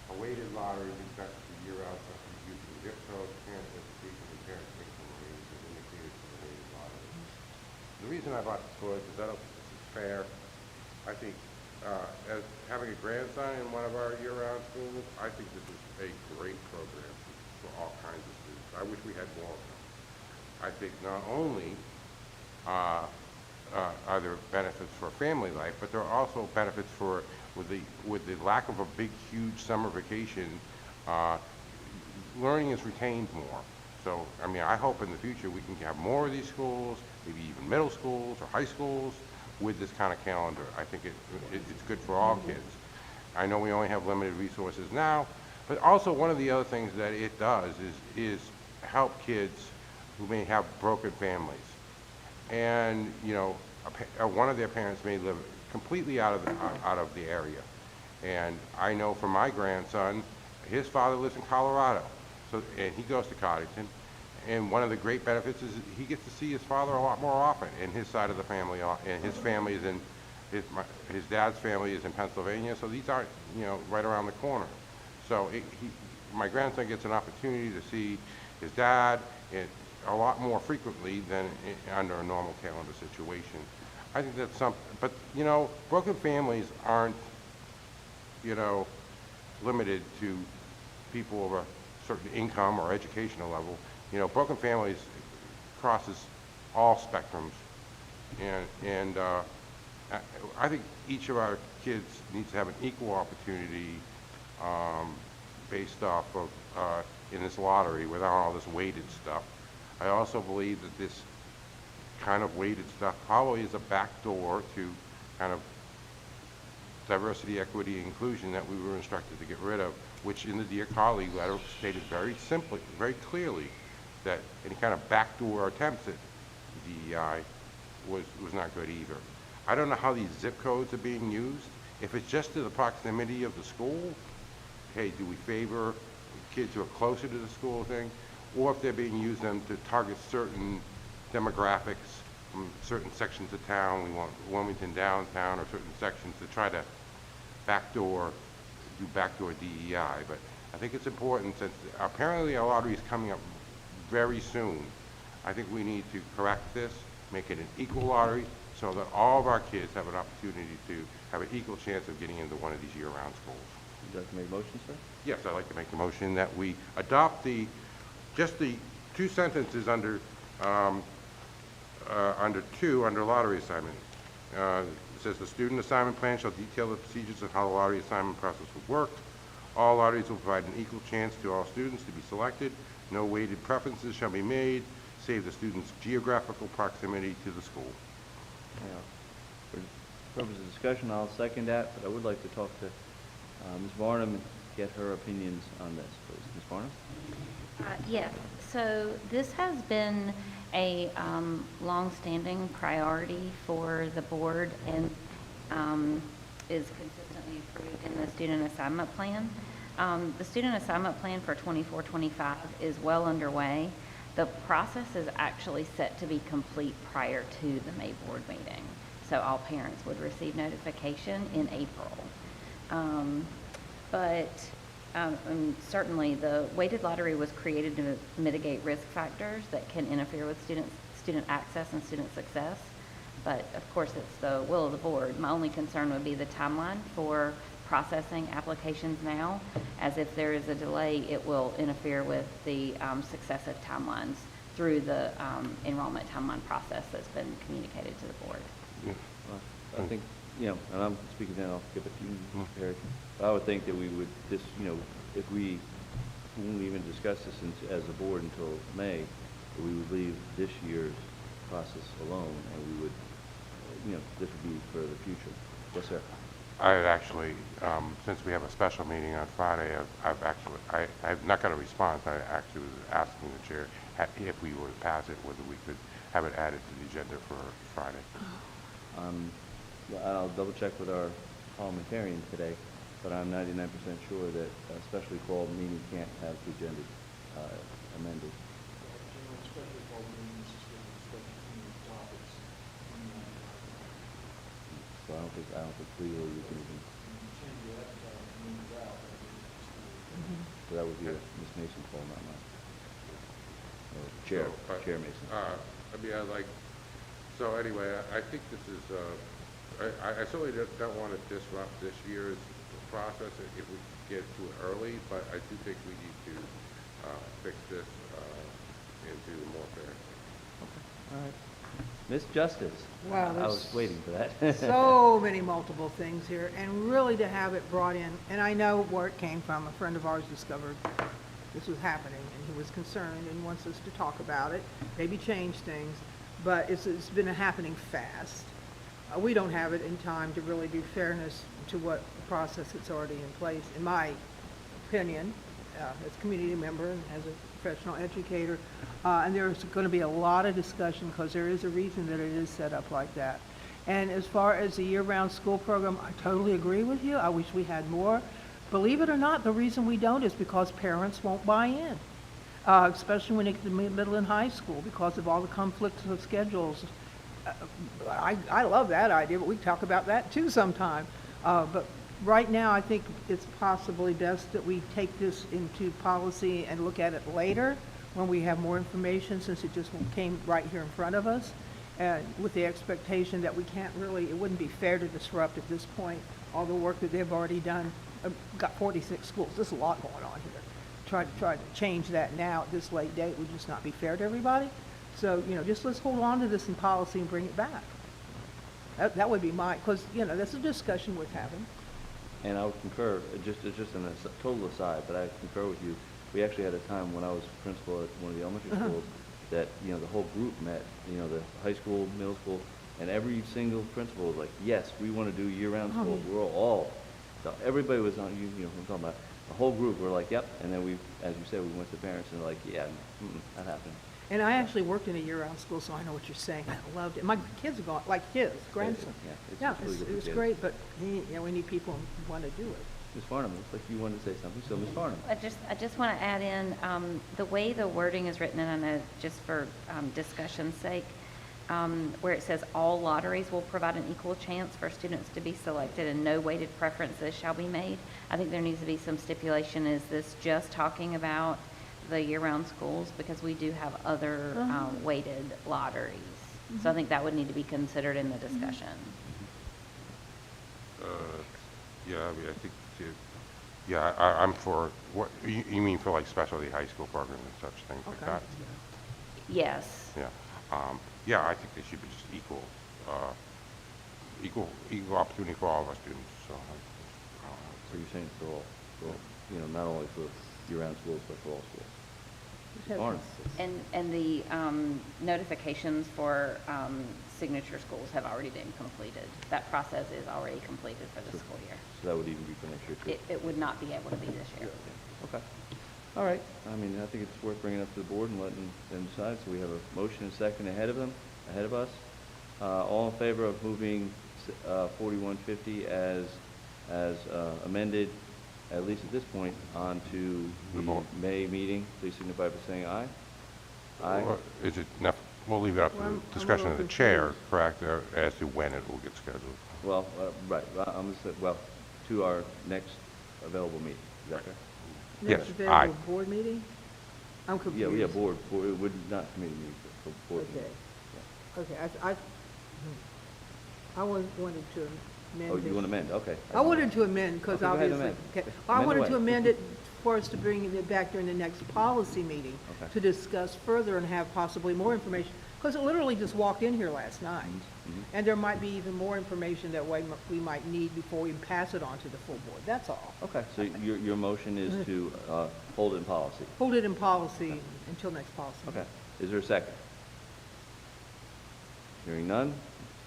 a weighted lottery conducted a year-round using zip code, parent education, and parent income range as indicated for the weighted lottery. The reason I brought this forward is I don't think this is fair. I think, as having a grandson in one of our year-round schools, I think this is a great program for all kinds of students. I wish we had more of them. I think not only are there benefits for family life, but there are also benefits for, with the lack of a big, huge summer vacation, learning is retained more. So, I mean, I hope in the future we can have more of these schools, maybe even middle schools or high schools with this kind of calendar. I think it's good for all kids. I know we only have limited resources now, but also one of the other things that it does is help kids who may have broken families. And, you know, one of their parents may live completely out of the area. And I know from my grandson, his father lives in Colorado, and he goes to Cottington. And one of the great benefits is he gets to see his father a lot more often, and his side of the family, and his family is in, his dad's family is in Pennsylvania, so these aren't, you know, right around the corner. So my grandson gets an opportunity to see his dad a lot more frequently than under a normal calendar situation. I think that's something, but, you know, broken families aren't, you know, limited to people of a certain income or educational level. You know, broken families crosses all spectrums, and I think each of our kids needs to have an equal opportunity based off of in this lottery without all this weighted stuff. I also believe that this kind of weighted stuff probably is a backdoor to kind of diversity, equity, and inclusion that we were instructed to get rid of, which in the Dear Colleague letter stated very simply, very clearly, that any kind of backdoor attempts at DEI was not good either. I don't know how these zip codes are being used. If it's just to the proximity of the school, hey, do we favor kids who are closer to the school thing? Or if they're being used then to target certain demographics from certain sections of town, we want Wilmington downtown or certain sections to try to do backdoor DEI. But I think it's important, since apparently our lottery is coming up very soon. I think we need to correct this, make it an equal lottery, so that all of our kids have an opportunity to have an equal chance of getting into one of these year-round schools. Would you like to make a motion, sir? Yes, I'd like to make the motion that we adopt just the two sentences under lottery assignment. It says the student assignment plan shall detail the procedures of how the lottery assignment process will work. All lotteries will provide an equal chance to all students to be selected. No weighted preferences shall be made, save the student's geographical proximity to the school. Yeah. For the purpose of discussion, I'll second that, but I would like to talk to Ms. Varnum and get her opinions on this, please. Ms. Varnum? Yes, so this has been a long-standing priority for the board and is consistently approved in the student assignment plan. The student assignment plan for 24-25 is well underway. The process is actually set to be complete prior to the May board meeting, so all parents would receive notification in April. Certainly the weighted lottery was created to mitigate risk factors that can interfere with student access and student success. But of course, it's the will of the board. My only concern would be the timeline for processing applications now, as if there is a delay, it will interfere with the successive timelines through the enrollment timeline process that's been communicated to the board. Yeah. I think, you know, and I'm speaking now, I'll give it to you, Mr. Perry. I would think that we would, if we wouldn't even discuss this as a board until May, that we would leave this year's process alone, and we would, this would be for the future. Yes, sir. I had actually, since we have a special meeting on Friday, I've not got a response. I actually was asking the chair if we were to pass it, whether we could have it added to the agenda for Friday. I'll double check with our parliamentarian today, but I'm 99% sure that a specially called meeting can't have the agenda amended. So I don't think legally we can even. So that would be Ms. Mason's call, not mine. Or Chair Mason. So anyway, I think this is, I certainly don't want to disrupt this year's process if we get to it early, but I do think we need to fix this and do more fair. Okay, all right. Miss Justice. Wow, I was there's waiting for that. so many multiple things here, and really to have it brought in, and I know where it came from. A friend of ours discovered this was happening, and he was concerned and wants us to talk about it, maybe change things, but it's been happening fast. We don't have it in time to really do fairness to what the process that's already in place, in my opinion, as a community member and as a professional educator. And there's going to be a lot of discussion because there is a reason that it is set up like that. And as far as the year-round school program, I totally agree with you. I wish we had more. Believe it or not, the reason we don't is because parents won't buy in, especially when they get to middle and high school because of all the conflicts of schedules. I love that idea, but we can talk about that too sometime. But right now, I think it's possibly best that we take this into policy and look at it later when we have more information, since it just came right here in front of us, and with the expectation that we can't really, it wouldn't be fair to disrupt at this point all the work that they've already done. Got 46 schools. There's a lot going on here. Try to change that now at this late date would just not be fair to everybody. So, just let's hold on to this in policy and bring it back. That would be because, that's a discussion worth having. And I would concur, just an total aside, but I concur with you. We actually had a time when I was principal at one of the elementary schools that, the whole group met, the high school, middle school, and every single principal was like, yes, we want to do year-round school. We're all, so everybody was on, what I'm talking about. The whole group were like, yep. And then as you said, we went to parents and they're like, yeah, that happened. And I actually worked in a year-round school, so I know what you're saying. I loved it. My kids are going, like his grandson. Yeah, it's really good it was for kids. great, but we need people who want to do it. Ms. Farnham, looks like you wanted to say something, so Ms. Farnham. I just want to add in, the way the wording is written, and I know just for discussion's sake, where it says all lotteries will provide an equal chance for students to be selected and no weighted preferences shall be made. I think there needs to be some stipulation. Is this just talking about the year-round schools? Because we do have other weighted lotteries. So I think that would need to be considered in the discussion. Yeah, I mean, I think, I'm for, what, you mean for like specialty high school programs and such things like that? Yes. Yeah. Yeah, I think they should be just equal opportunity for all of our students, so. So you're saying for all, not only for year-round schools, but for all schools? Farnham. And the notifications for signature schools have already been completed. That process is already completed for the school year. So that would even be for next year, too? It would not be able to be this year. Okay. All right. I mean, I think it's worth bringing up to the board and letting them decide. So we have a motion and a second ahead of us. All in favor of moving 4150 as amended, at least at this point, on to the May meeting, please signify by saying aye. Aye. Or is it, we'll leave it up to the discussion of the chair, correct, as to when it will get scheduled. Well, right. I'm just saying, to our next available meeting. Is that fair? Yes, Next aye. available board meeting? I'm confused. Yeah, board. It would not committee meeting, for board meeting. Okay, I wanted to amend Oh, this. you want to amend? Okay. I wanted to amend, because Okay, go ahead and obviously, amend. okay. I Amend wanted away. to amend it for us to bring it back during the next policy meeting Okay. to discuss further and have possibly more information, because it literally just walked in here last night. Mhm. And there might be even more information that we might need before we pass it on to the full board, that's all. Okay, so your motion is to hold it in policy. Hold it in policy until next policy. Okay. Is there a second? Hearing none,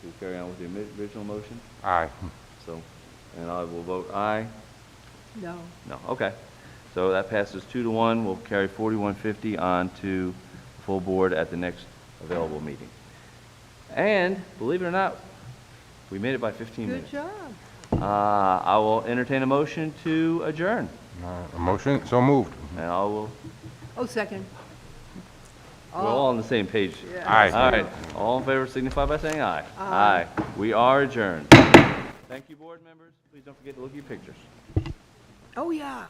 we'll carry on with the original motion. Aye. So, and I will vote aye. No. No, okay. So that passes 2-1. We'll carry 4150 on to the full board at the next available meeting. And, believe it or not, we made it by 15 Good minutes. job. I will entertain a motion to adjourn. A motion, so moved. And I will, Oh, second. we're all on the same page. Yeah. Aye. All right, all in favor signify by saying aye. Aye. We are adjourned. Thank you, board members. Please don't forget to look at your pictures. Oh, yeah.